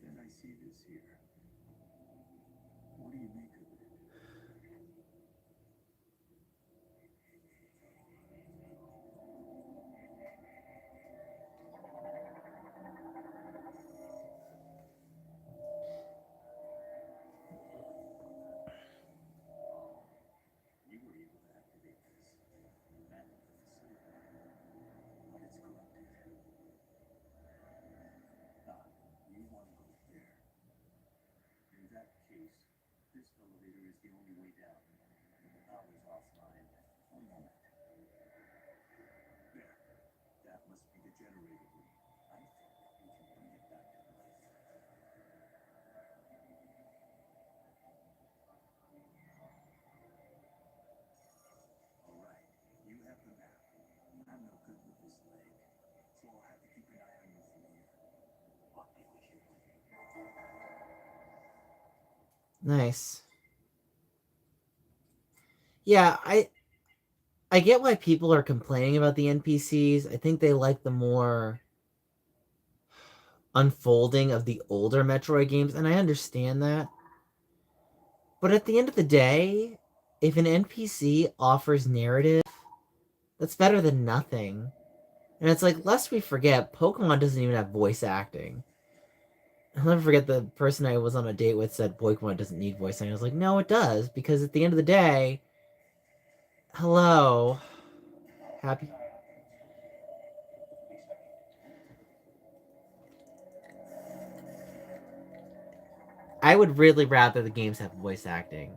Then I see this here. What do you make of it? We were able to activate this at the facility, but it's corrupted. Ah, you want to go there. In that case, this elevator is the only way down. The power's offline. One moment. There. That must be the generator room. I think we can bring it back to life. All right. You have the map. I'm no good with this leg, so I'll have to keep an eye on you from here. I'll be with you. Nice. Yeah, I get why people are complaining about the NPCs. I think they like the more unfolding of the older Metroid games, and I understand that. But at the end of the day, if an NPC offers narrative, that's better than nothing. And it's like, lest we forget, Pokemon doesn't even have voice acting. I'll never forget the person I was on a date with said Pokemon doesn't need voice acting. I was like, no, it does, because at the end of the day, hello, happy. I would really rather the games have voice acting.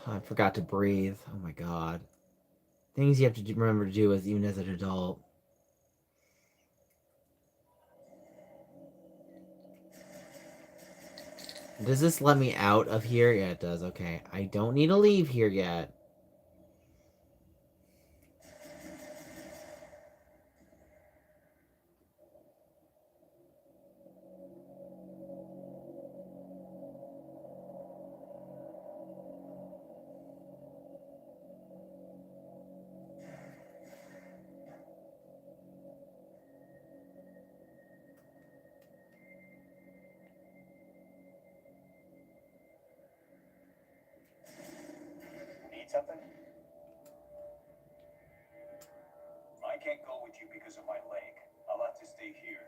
I forgot to breathe. Oh my god. Things you have to remember to do as even as an adult. Does this let me out of here? Yeah, it does. Okay. I don't need to leave here yet. Need something? I can't go with you because of my leg. I'll have to stay here.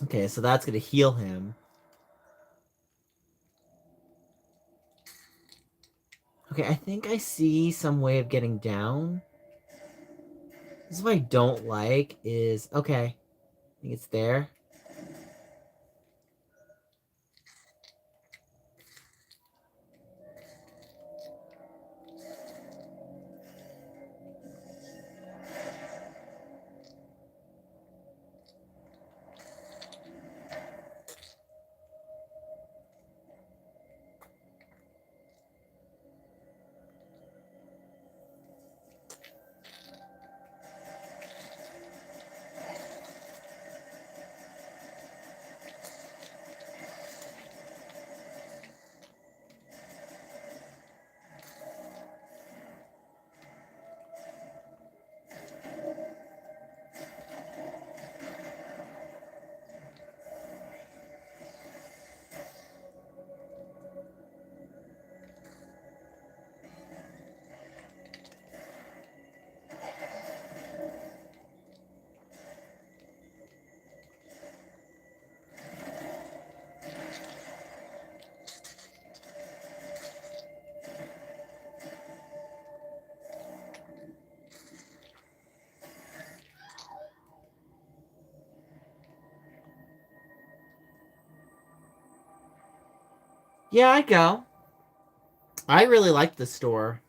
Okay, so that's gonna heal him. Okay, I think I see some way of getting down. This is what I don't like is... Okay. I think it's there. Yeah, I'd go. I really liked the store.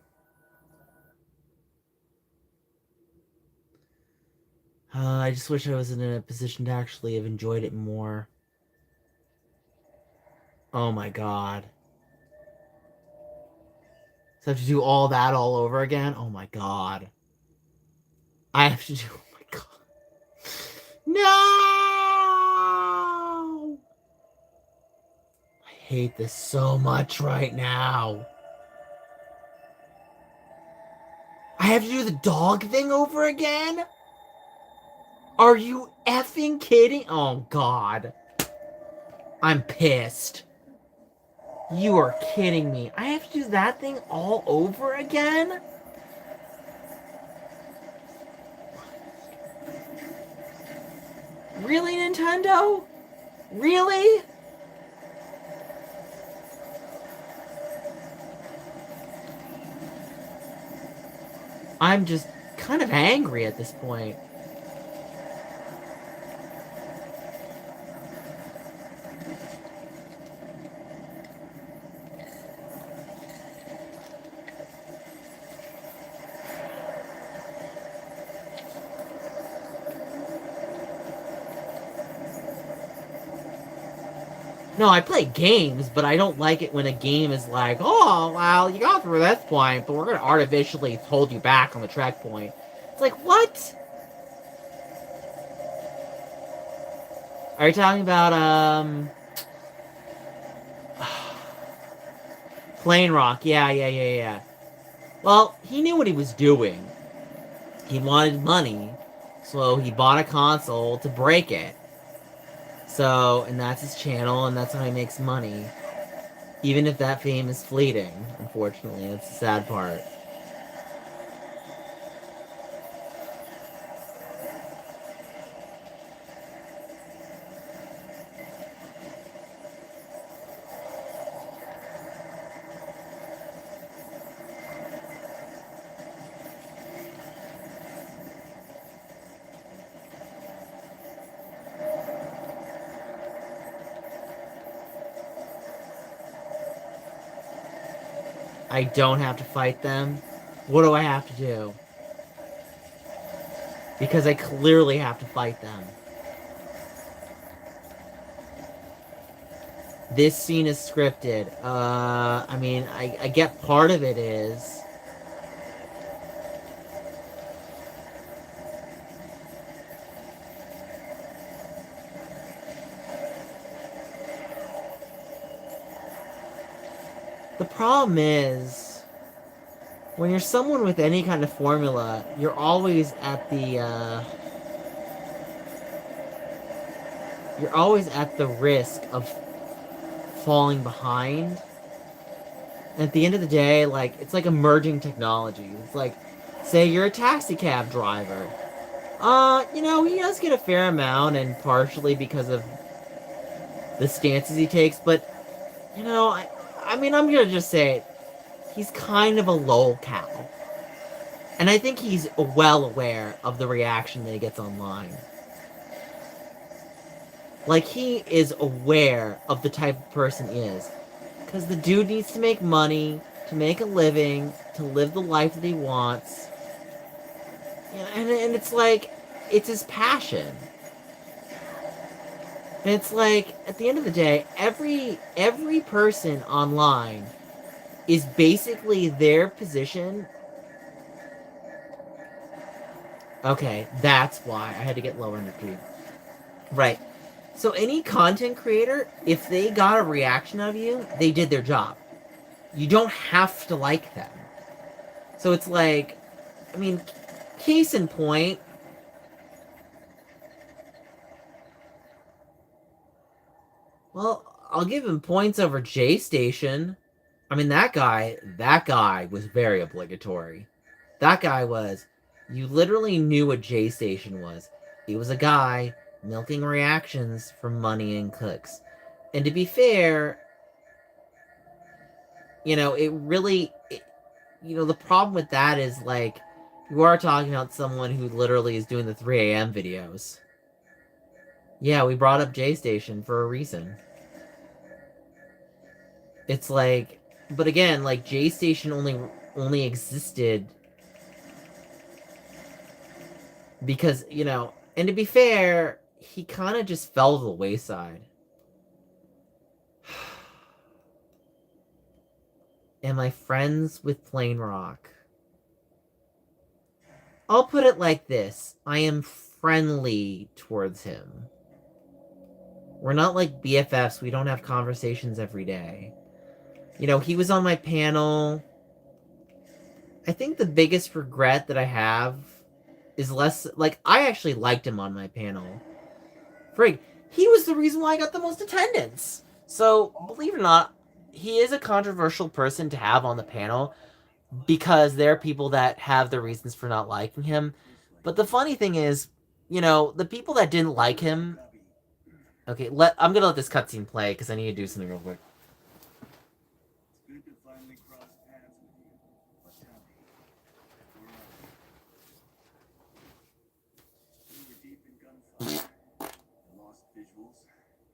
I just wish I was in a position to actually have enjoyed it more. Oh my god. So I have to do all that all over again? Oh my god. I have to do. Oh my god. No! I hate this so much right now. I have to do the dog thing over again? Are you effing kidding? Oh god. I'm pissed. You are kidding me. I have to do that thing all over again? Really, Nintendo? Really? I'm just kind of angry at this point. No, I play games, but I don't like it when a game is like, oh, well, you got through this point, but we're going to artificially hold you back on the checkpoint. It's like, what? Are you talking about, Plane Rock? Yeah. Well, he knew what he was doing. He wanted money, so he bought a console to break it. So, and that's his channel, and that's how he makes money. Even if that fame is fleeting, unfortunately. That's the sad part. I don't have to fight them. What do I have to do? Because I clearly have to fight them. This scene is scripted. I mean, I get part of it is. The problem is, when you're someone with any kind of formula, you're always at the, you're always at the risk of falling behind. And at the end of the day, like, it's like emerging technology. It's like, say you're a taxi cab driver. He does get a fair amount, and partially because of the stances he takes, but, I mean, I'm gonna just say it. He's kind of a lolcow. And I think he's well aware of the reaction that he gets online. Like, he is aware of the type of person he is. Because the dude needs to make money, to make a living, to live the life that he wants. And it's like, it's his passion. And it's like, at the end of the day, every person online is basically their position. Okay, that's why I had to get lower in the feed. Right. So any content creator, if they got a reaction out of you, they did their job. You don't have to like them. So it's like, I mean, case in point. Well, I'll give him points over J Station. I mean, that guy was very obligatory. That guy was, you literally knew what J Station was. He was a guy milking reactions for money and clicks. And to be fair, it really, the problem with that is, like, you are talking about someone who literally is doing the 3 a.m. videos. Yeah, we brought up J Station for a reason. It's like, but again, like J Station only existed because, and to be fair, he kind of just fell to the wayside. Am I friends with Plain Rock? I'll put it like this: I am friendly towards him. We're not like BFFs. We don't have conversations every day. He was on my panel. I think the biggest regret that I have is less like I actually liked him on my panel. Frig, he was the reason why I got the most attendance. So, believe it or not, he is a controversial person to have on the panel because there are people that have their reasons for not liking him. But the funny thing is, the people that didn't like him. Okay, I'm gonna let this cutscene play because I need to do something real quick. It's good to finally cross paths with you. But tell me, where are we? We were deep in gunfire, lost visuals,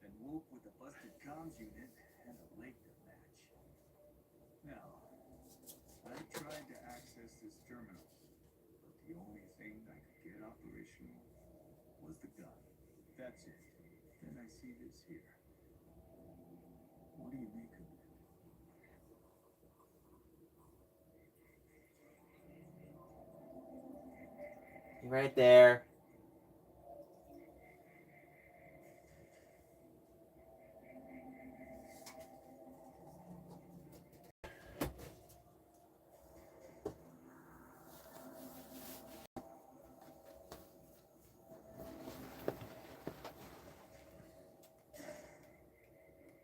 and Wolf with a busted comms unit and a leg to match. Now, I tried to access this terminal, but the only thing I could get operational was the gun. That's it. Then I see this here. What do you make of it? Right there.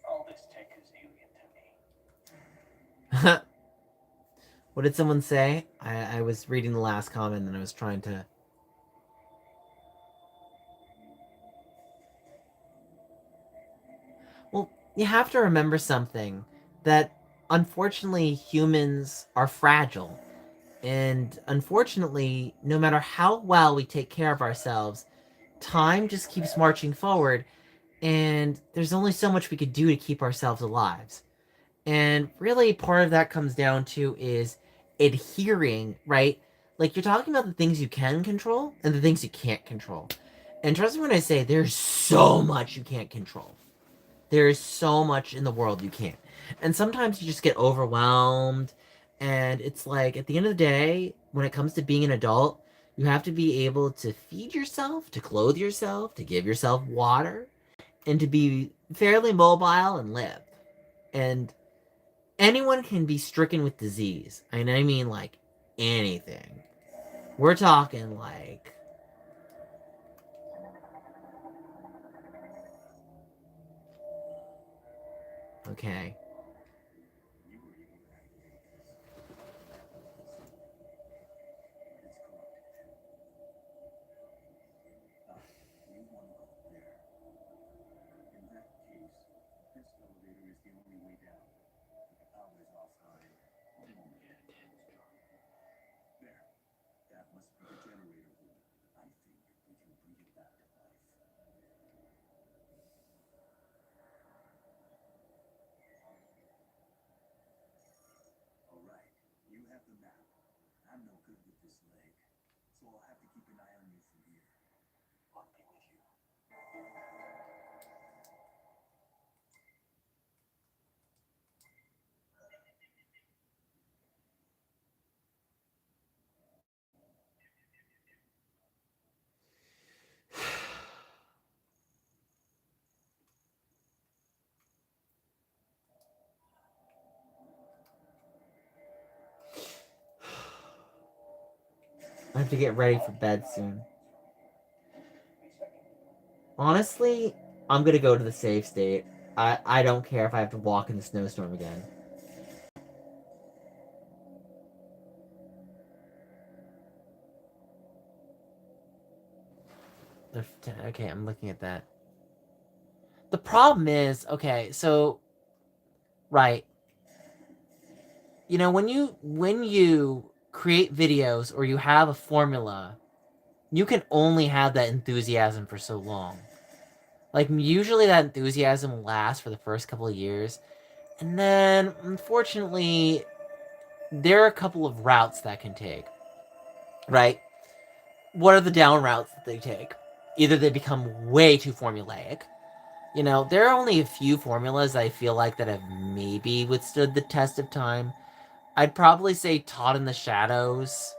All this tech is alien to me. What did someone say? I was reading the last comment and I was trying to. Well, you have to remember something that unfortunately humans are fragile. And unfortunately, no matter how well we take care of ourselves, time just keeps marching forward, and there's only so much we could do to keep ourselves alive. And really, part of that comes down to is adhering, right? Like, you're talking about the things you can control and the things you can't control. And trust me when I say there's so much you can't control. There is so much in the world you can't. And sometimes you just get overwhelmed. And it's like, at the end of the day, when it comes to being an adult, you have to be able to feed yourself, to clothe yourself, to give yourself water, and to be fairly mobile and live. And anyone can be stricken with disease. And I mean, like, anything. We're talking, like. Okay. You were able to activate this. It's corrupted. You want to go there. In that case, this elevator is the only way down. The power is offline. There. That must be the generator room. I think we can bring it back to life. All right. You have the map. I'm no good with this leg, so I'll have to keep an eye on you from here. I'll be with you. I have to get ready for bed soon. Honestly, I'm gonna go to the safe state. I don't care if I have to walk in the snowstorm again. Okay, I'm looking at that. The problem is, okay, so right. When you create videos or you have a formula, you can only have that enthusiasm for so long. Like usually that enthusiasm will last for the first couple of years, And then, unfortunately, there are a couple of routes that can take, right? What are the down routes that they take? Either they become way too formulaic. You know, there are only a few formulas I feel like that have maybe withstood the test of time. I'd probably say Taught in the Shadows,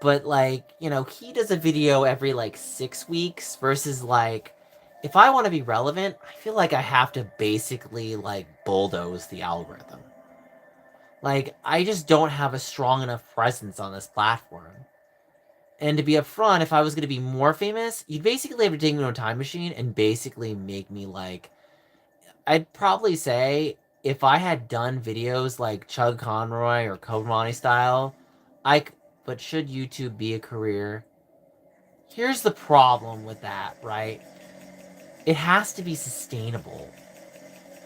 but like, you know, he does a video every like 6 weeks versus like, if I want to be relevant, I feel like I have to basically like bulldoze the algorithm. Like, I just don't have a strong enough presence on this platform. And to be upfront, if I was going to be more famous, you'd basically have to take me to a time machine and basically make me like. I'd probably say if I had done videos like Chug Conroy or Code style, I. But should YouTube be a career? Here's the problem with that, right? It has to be sustainable.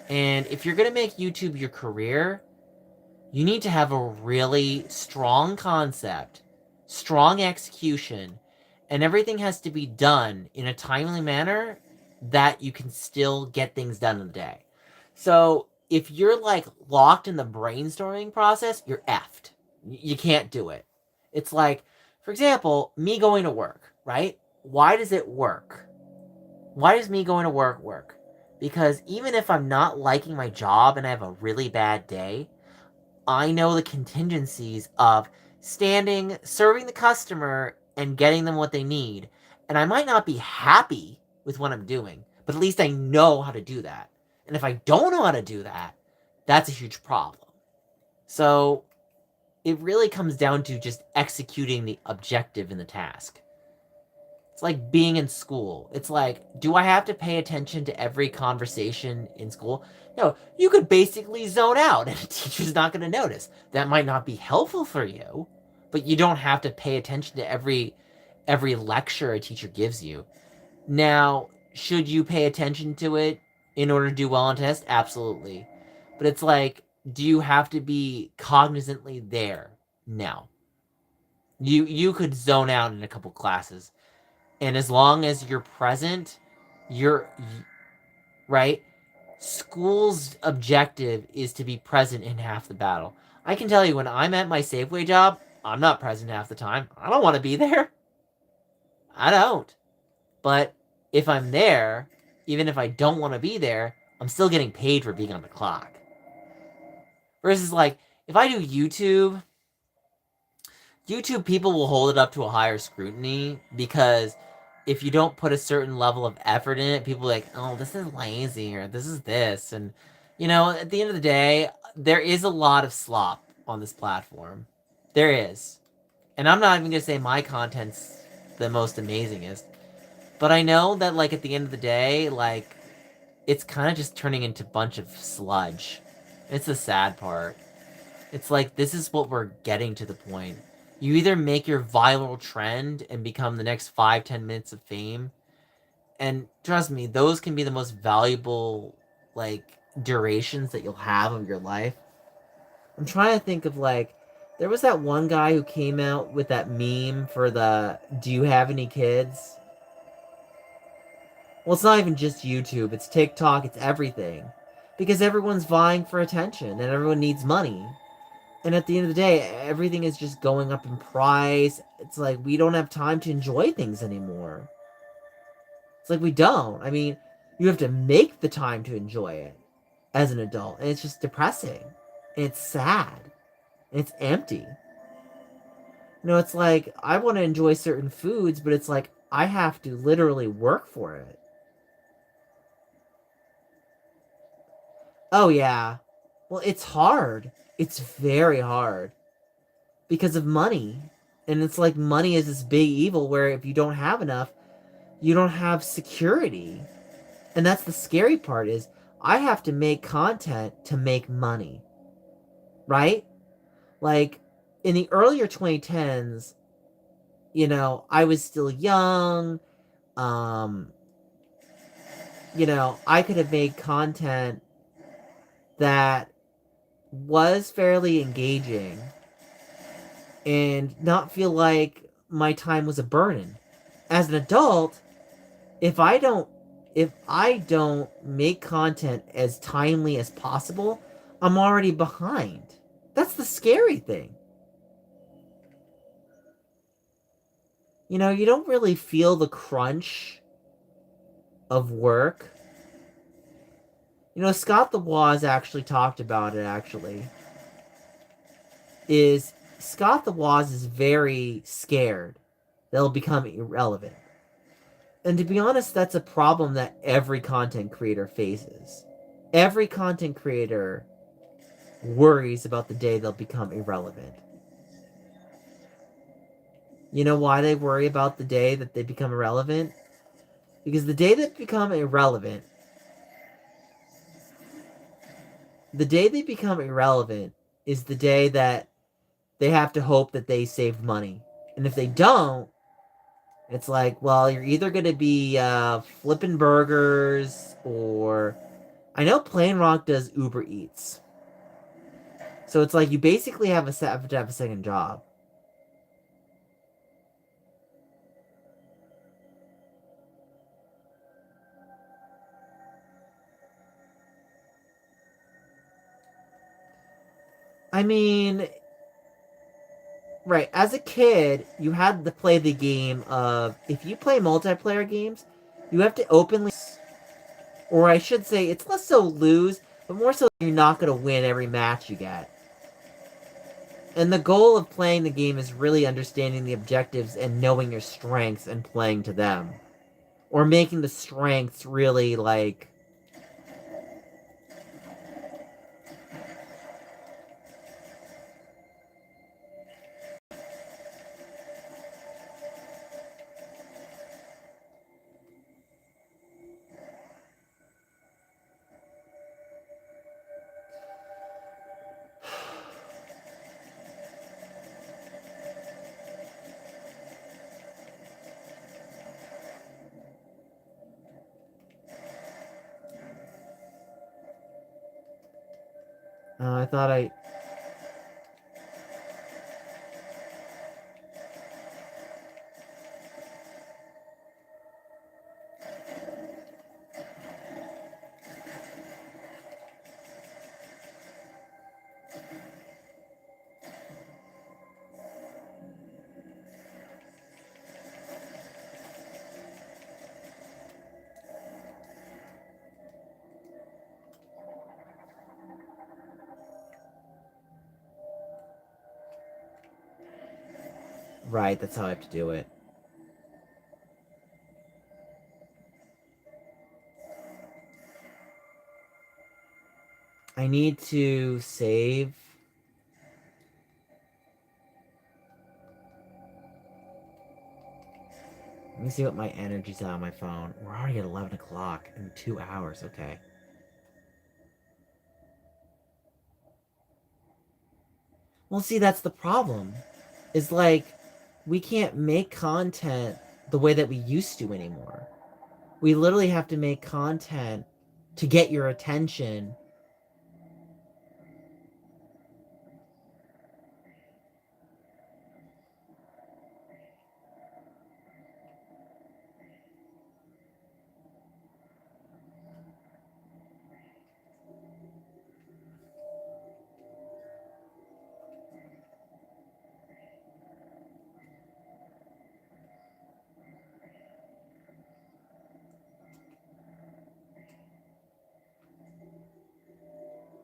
And if you're going to make YouTube your career, you need to have a really strong concept, strong execution, and everything has to be done in a timely manner that you can still get things done in a day. So if you're like locked in the brainstorming process, you're effed. You can't do it. It's like, for example, me going to work, right? Why does it work? Why does me going to work? Because even if I'm not liking my job and I have a really bad day, I know the contingencies of standing, serving the customer, and getting them what they need. And I might not be happy with what I'm doing, but at least I know how to do that. And if I don't know how to do that, that's a huge problem. So it really comes down to just executing the objective in the task. It's like being in school. It's like, do I have to pay attention to every conversation in school? No, you could basically zone out and a teacher's not going to notice. That might not be helpful for you, but you don't have to pay attention to every lecture a teacher gives you. Now, should you pay attention to it in order to do well on test? Absolutely. But it's like, do you have to be cognizantly there? No. You could zone out in a couple classes, and as long as you're present, you're right. School's objective is to be present in half the battle. I can tell you, when I'm at my Safeway job, I'm not present half the time. I don't want to be there. I don't. But if I'm there, even if I don't want to be there, I'm still getting paid for being on the clock. Versus like, if I do YouTube people will hold it up to a higher scrutiny, because if you don't put a certain level of effort in it, people are like, oh, this is lazy, or this is this. And, you know, at the end of the day, there is a lot of slop on this platform. There is. And I'm not even going to say my content's the most amazingest. But I know that, like, at the end of the day, like, it's kind of just turning into a bunch of sludge. It's the sad part. It's like, this is what we're getting to the point. You either make your viral trend and become the next 5-10 minutes of fame, and trust me, those can be the most valuable, like, durations that you'll have of your life. I'm trying to think of, like, there was that one guy who came out with that meme for the "Do you have any kids?" Well, it's not even just YouTube, it's TikTok, it's everything. Because everyone's vying for attention and everyone needs money. And at the end of the day, everything is just going up in price. It's like we don't have time to enjoy things anymore. It's like we don't. I mean, you have to make the time to enjoy it as an adult. And it's just depressing. And it's sad. And it's empty. You know, it's like I want to enjoy certain foods, but it's like I have to literally work for it. Oh, yeah. Well, it's hard. It's very hard because of money. And it's like money is this big evil where if you don't have enough, you don't have security. And that's the scary part is I have to make content to make money. Right? Like in the earlier 2010s, you know, I was still young. Um, you know, I could have made content that was fairly engaging and not feel like my time was a burden. As an adult, if I don't if I don't make content as timely as possible, I'm already behind. That's the scary thing. You know, you don't really feel the crunch of work. You know, Scott the Woz actually talked about it, actually. Is Scott the Woz is very scared that it'll become irrelevant. And to be honest, that's a problem that every content creator faces. Every content creator worries about the day they'll become irrelevant. You know why they worry about the day that they become irrelevant? Because the day that become irrelevant, the day they become irrelevant is the day that they have to hope that they save money. And if they don't, it's like, well, you're either going to be flipping burgers or. I know Plain Rock does Uber Eats. So it's like you basically have to have a second job. I mean, right, as a kid, you had to play the game of if you play multiplayer games, you have to openly, or I should say, it's less so lose, but more so you're not going to win every match you get. And the goal of playing the game is really understanding the objectives and knowing your strengths and playing to them. Or making the strengths really like. I thought I. Right, that's how I have to do it. I need to save. Let me see what my energy's at on my phone. We're already at 11 o'clock in 2 hours, okay. Well, see, that's the problem. Is like, we can't make content the way that we used to anymore. We literally have to make content to get your attention.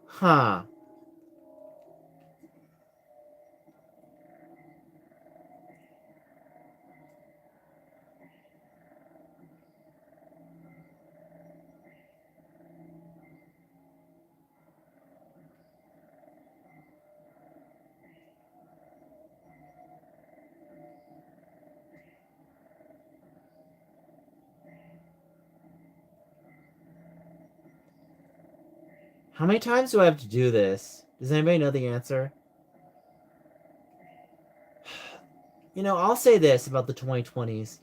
Huh. How many times do I have to do this? Does anybody know the answer? You know, I'll say this about the 2020s.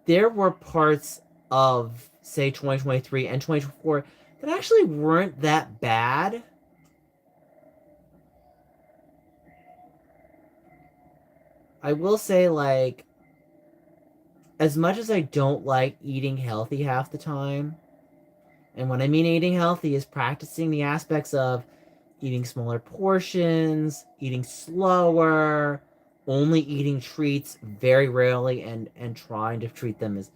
There were parts of, say, 2023 and 2024 that actually weren't that bad. I will say, like, as much as I don't like eating healthy half the time, and when I mean eating healthy is practicing the aspects of eating smaller portions, eating slower, only eating treats very rarely, and trying to treat them as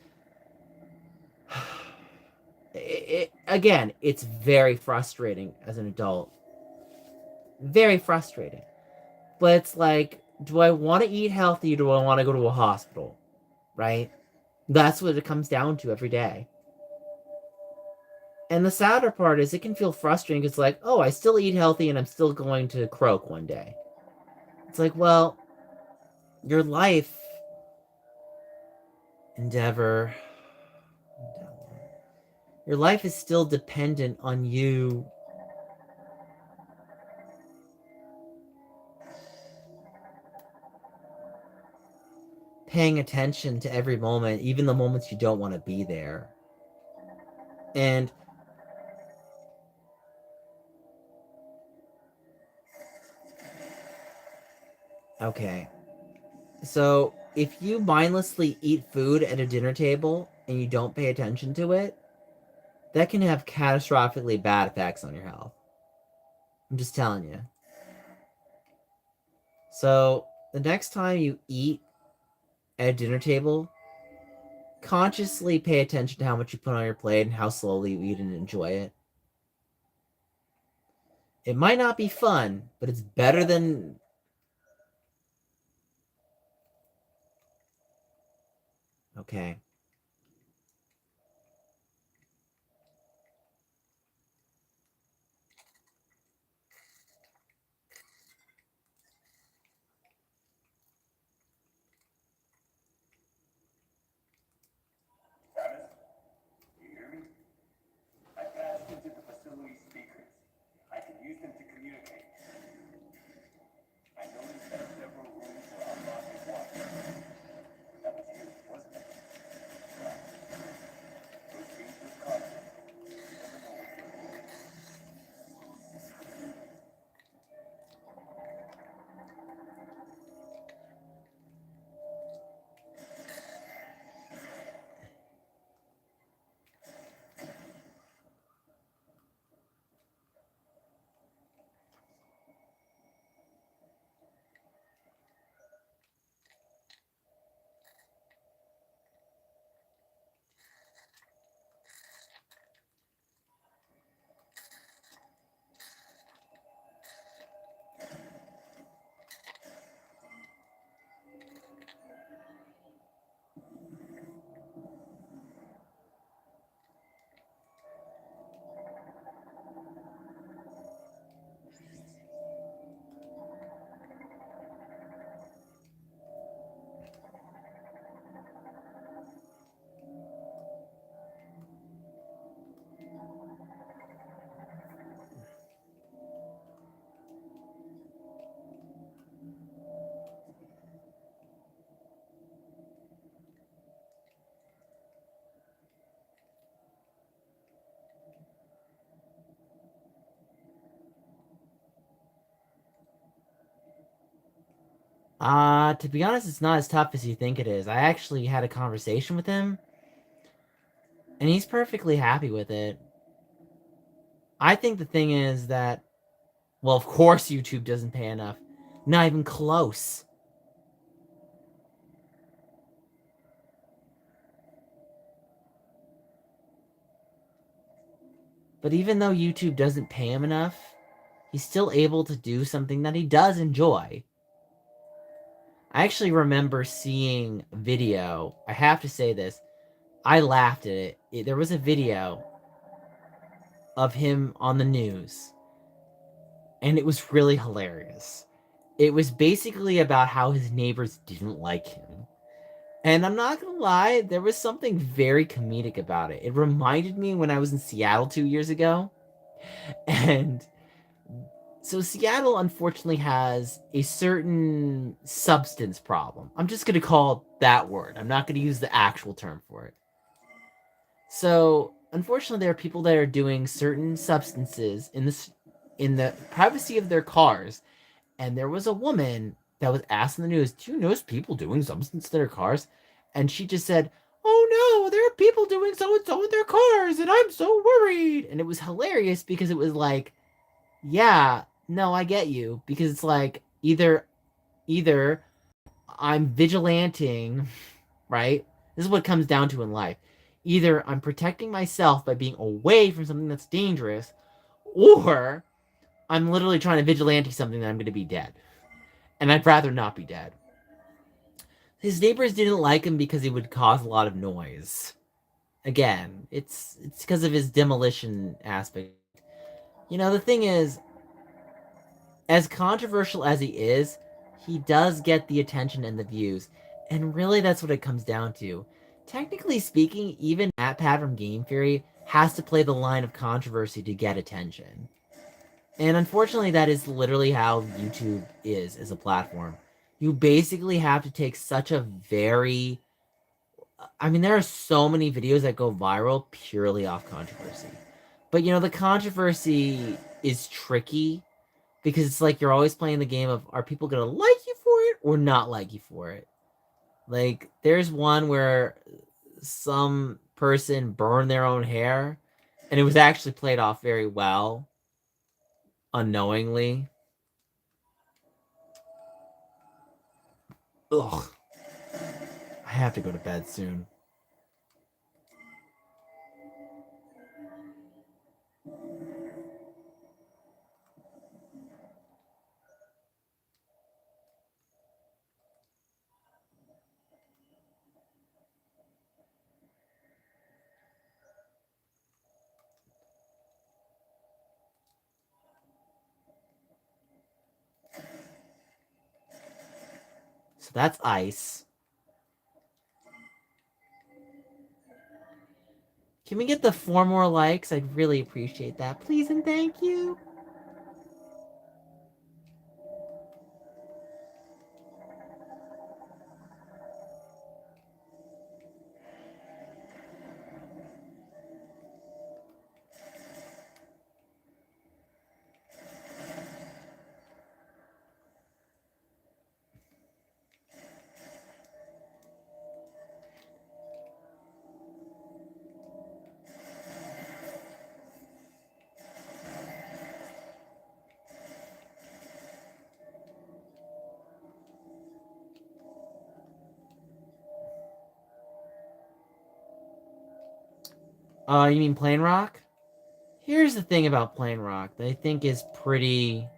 again, it's very frustrating as an adult. Very frustrating. But it's like, do I want to eat healthy or do I want to go to a hospital? Right? That's what it comes down to every day. And the sadder part is it can feel frustrating. It's like, oh, I still eat healthy and I'm still going to croak one day. It's like, well, your life, endeavor, your life is still dependent on you paying attention to every moment, even the moments you don't want to be there. And okay, so if you mindlessly eat food at a dinner table and you don't pay attention to it, that can have catastrophically bad effects on your health. I'm just telling you. So the next time you eat at a dinner table, consciously pay attention to how much you put on your plate and how slowly you eat and enjoy it. It might not be fun, but it's better than. Okay. Travis, you hear me? I patched into the facility speakers. I can use them to communicate. I noticed that several rooms were unlocked at once. That was you, wasn't it? Right. Proceed with caution. To be honest, it's not as tough as you think it is. I actually had a conversation with him, and he's perfectly happy with it. I think the thing is that, well, of course, YouTube doesn't pay enough. Not even close. But even though YouTube doesn't pay him enough, he's still able to do something that he does enjoy. I actually remember seeing a video. I have to say this. I laughed at it. There was a video of him on the news, and it was really hilarious. It was basically about how his neighbors didn't like him. And I'm not gonna lie, there was something very comedic about it. It reminded me when I was in Seattle 2 years ago. And so Seattle unfortunately has a certain substance problem. I'm just gonna call it that word. I'm not gonna use the actual term for it. So unfortunately, there are people that are doing certain substances in the privacy of their cars. And there was a woman that was asked in the news, "Do you notice people doing substance to their cars?" and she just said, "Oh no, there are people doing so and so in their cars, and I'm so worried." And it was hilarious because it was like, yeah, no, I get you, because it's like either I'm vigilanting, right? This is what it comes down to in life. Either I'm protecting myself by being away from something that's dangerous, or I'm literally trying to vigilante something that I'm going to be dead. And I'd rather not be dead. His neighbors didn't like him because he would cause a lot of noise. Again, it's because of his demolition aspect. The thing is, as controversial as he does get the attention and the views. And really, that's what it comes down to. Technically speaking, even MatPat from Game Theory has to play the line of controversy to get attention. And unfortunately, that is literally how YouTube is as a platform. You basically have to take such a very. I mean, there are so many videos that go viral purely off controversy. But the controversy is tricky because it's like you're always playing the game of, are people gonna like you for it or not like you for it? Like, there's one where some person burned their own hair, and it was actually played off very well, unknowingly. Ugh. I have to go to bed soon. So that's ice. Can we get the 4 more likes? I'd really appreciate that. Please and thank you. You mean Plain Rock? Here's the thing about Plain Rock that I think is pretty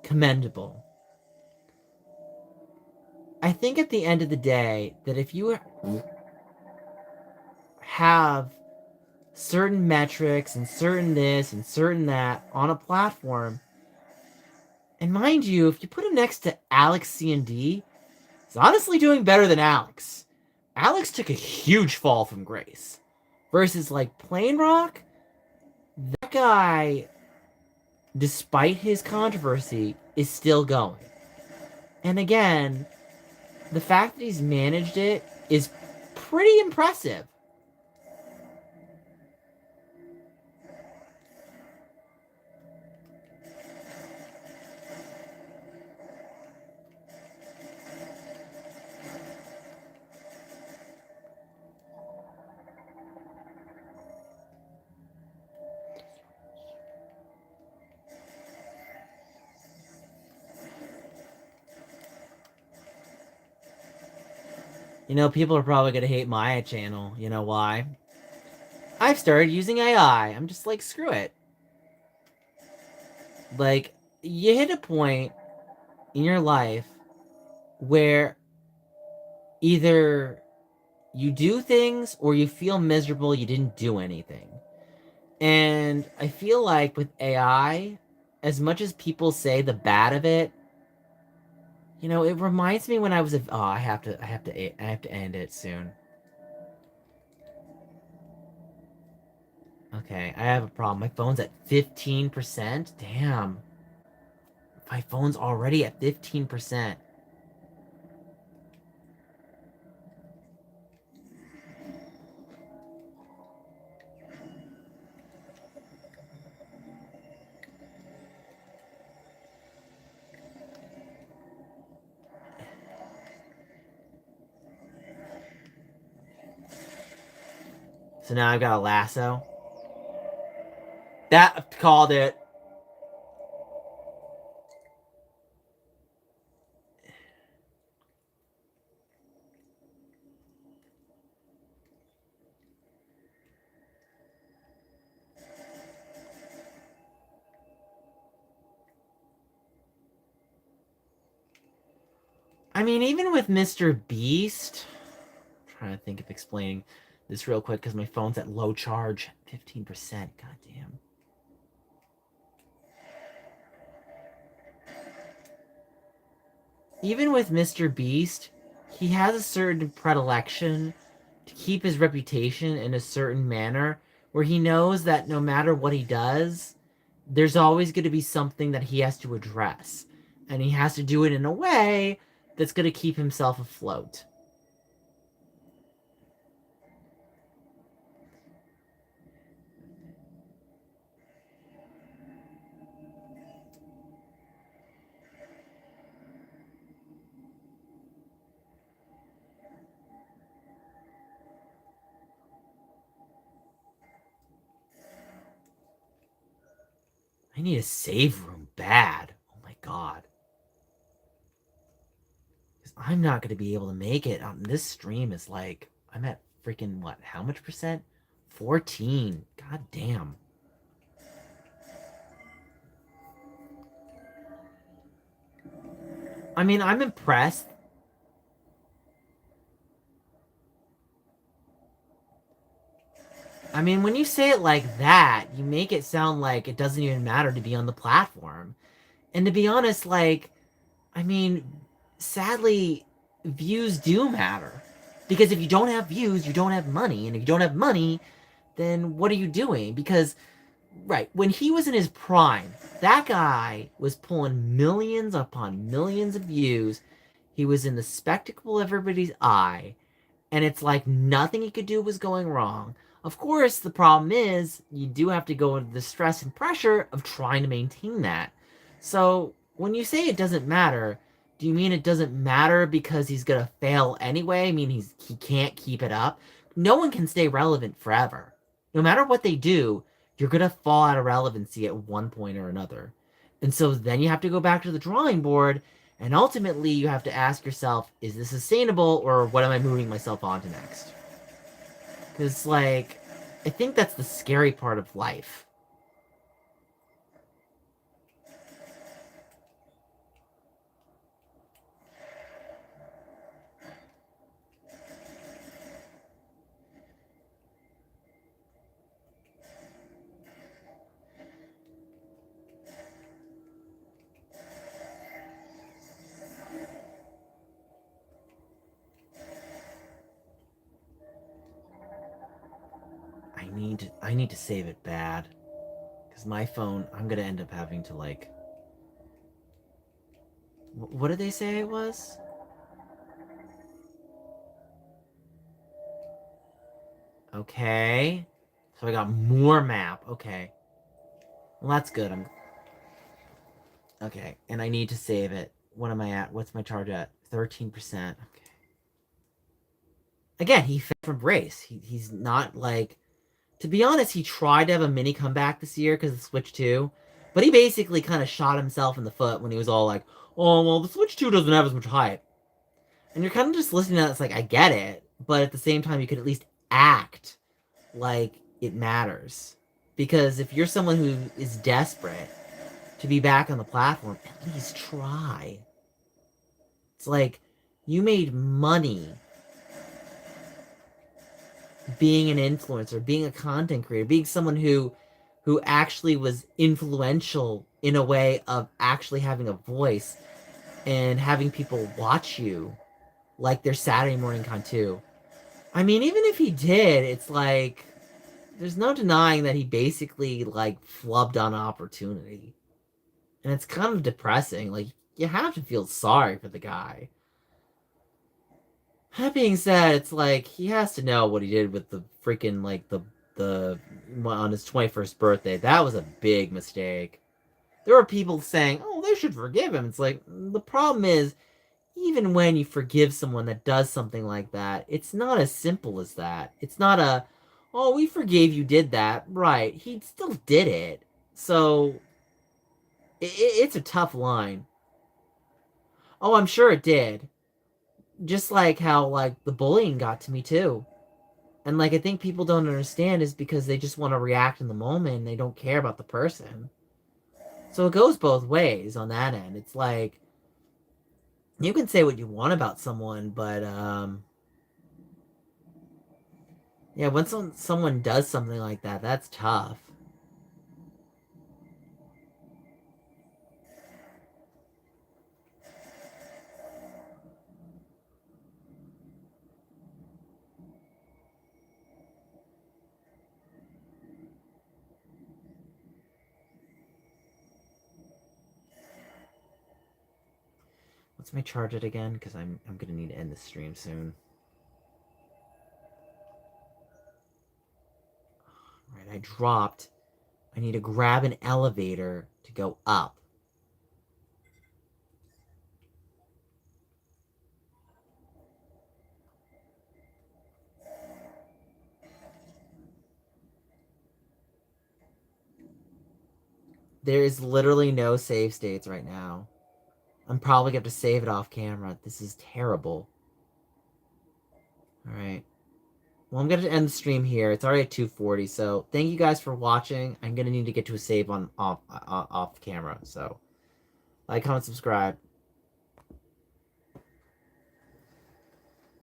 commendable. I think at the end of the day that if you have certain metrics and certain this and certain that on a platform, and mind you, if you put him next to Alex C&D, he's honestly doing better than Alex. Alex took a huge fall from grace. Versus like Plain Rock, that guy, despite his controversy, is still going. And again, the fact that he's managed it is pretty impressive. People are probably gonna hate my channel. You know why? I've started using AI. I'm just like, screw it. Like, you hit a point in your life where either you do things or you feel miserable you didn't do anything. And I feel like with AI, as much as people say the bad of it, it reminds me when I was oh, I have to end it soon. Okay, I have a problem. My phone's at 15%. Damn. My phone's already at 15%. So now I've got a lasso. That called it. I mean, even with Mr. Beast, I'm trying to think of explaining this real quick because my phone's at low charge, 15%. God damn. Even with Mr. Beast, he has a certain predilection to keep his reputation in a certain manner where he knows that no matter what he does, there's always going to be something that he has to address. And he has to do it in a way that's going to keep himself afloat. I need a save room bad. Oh my god. Because I'm not going to be able to make it. This stream is like, I'm at freaking what? How much percent? 14. God damn. I mean, I'm impressed. I mean, when you say it like that, you make it sound like it doesn't even matter to be on the platform. And to be honest, like, I mean, sadly, views do matter. Because if you don't have views, you don't have money. And if you don't have money, then what are you doing? Because, right, when he was in his prime, that guy was pulling millions upon millions of views. He was in the spectacle of everybody's eye, and it's like nothing he could do was going wrong. Of course, the problem is you do have to go into the stress and pressure of trying to maintain that. So when you say it doesn't matter, do you mean it doesn't matter because he's gonna fail anyway? I mean he can't keep it up. No one can stay relevant forever. No matter what they do, you're gonna fall out of relevancy at one point or another. And so then you have to go back to the drawing board and ultimately, you have to ask yourself, is this sustainable or what am I moving myself on to next? Because, like, I think that's the scary part of life. I need to save it bad. Because my phone, I'm gonna end up having to, like... What did they say it was? Okay. So I got more map. Okay. Well, that's good. I'm... Okay. And I need to save it. What am I at? What's my charge at? 13%. Okay. Again, he fell from grace. He's not, like... To be honest, he tried to have a mini comeback this year because of Switch 2, but he basically kind of shot himself in the foot when he was all like, oh, well, the Switch 2 doesn't have as much hype. And you're kind of just listening to that, it's like, I get it, but at the same time, you could at least act like it matters. Because if you're someone who is desperate to be back on the platform, at least try. It's like, you made money being an influencer, being a content creator, being someone who actually was influential in a way of actually having a voice and having people watch you like their Saturday morning content. I mean, even if he did, it's like there's no denying that he basically like flubbed on opportunity. And it's kind of depressing. Like you have to feel sorry for the guy. That being said, it's like he has to know what he did with the freaking like the on his 21st birthday. That was a big mistake. There were people saying, "Oh, they should forgive him." It's like the problem is even when you forgive someone that does something like that, it's not as simple as that. It's not a Oh, we forgave you did that. Right. He still did it. So it's a tough line. Oh, I'm sure it did. Just like how like the bullying got to me too. And like I think people don't understand is because they just want to react in the moment and they don't care about the person. So it goes both ways on that end. It's like you can say what you want about someone, but yeah, when someone does something like that, that's tough. Let's me charge it again because I'm gonna need to end the stream soon. Right, I dropped. I need to grab an elevator to go up. There is literally no save states right now. I'm probably going to have to save it off camera. This is terrible. All right. Well, I'm going to end the stream here. It's already at 2:40, so thank you guys for watching. I'm going to need to get to a save on off camera. So, like, comment, subscribe.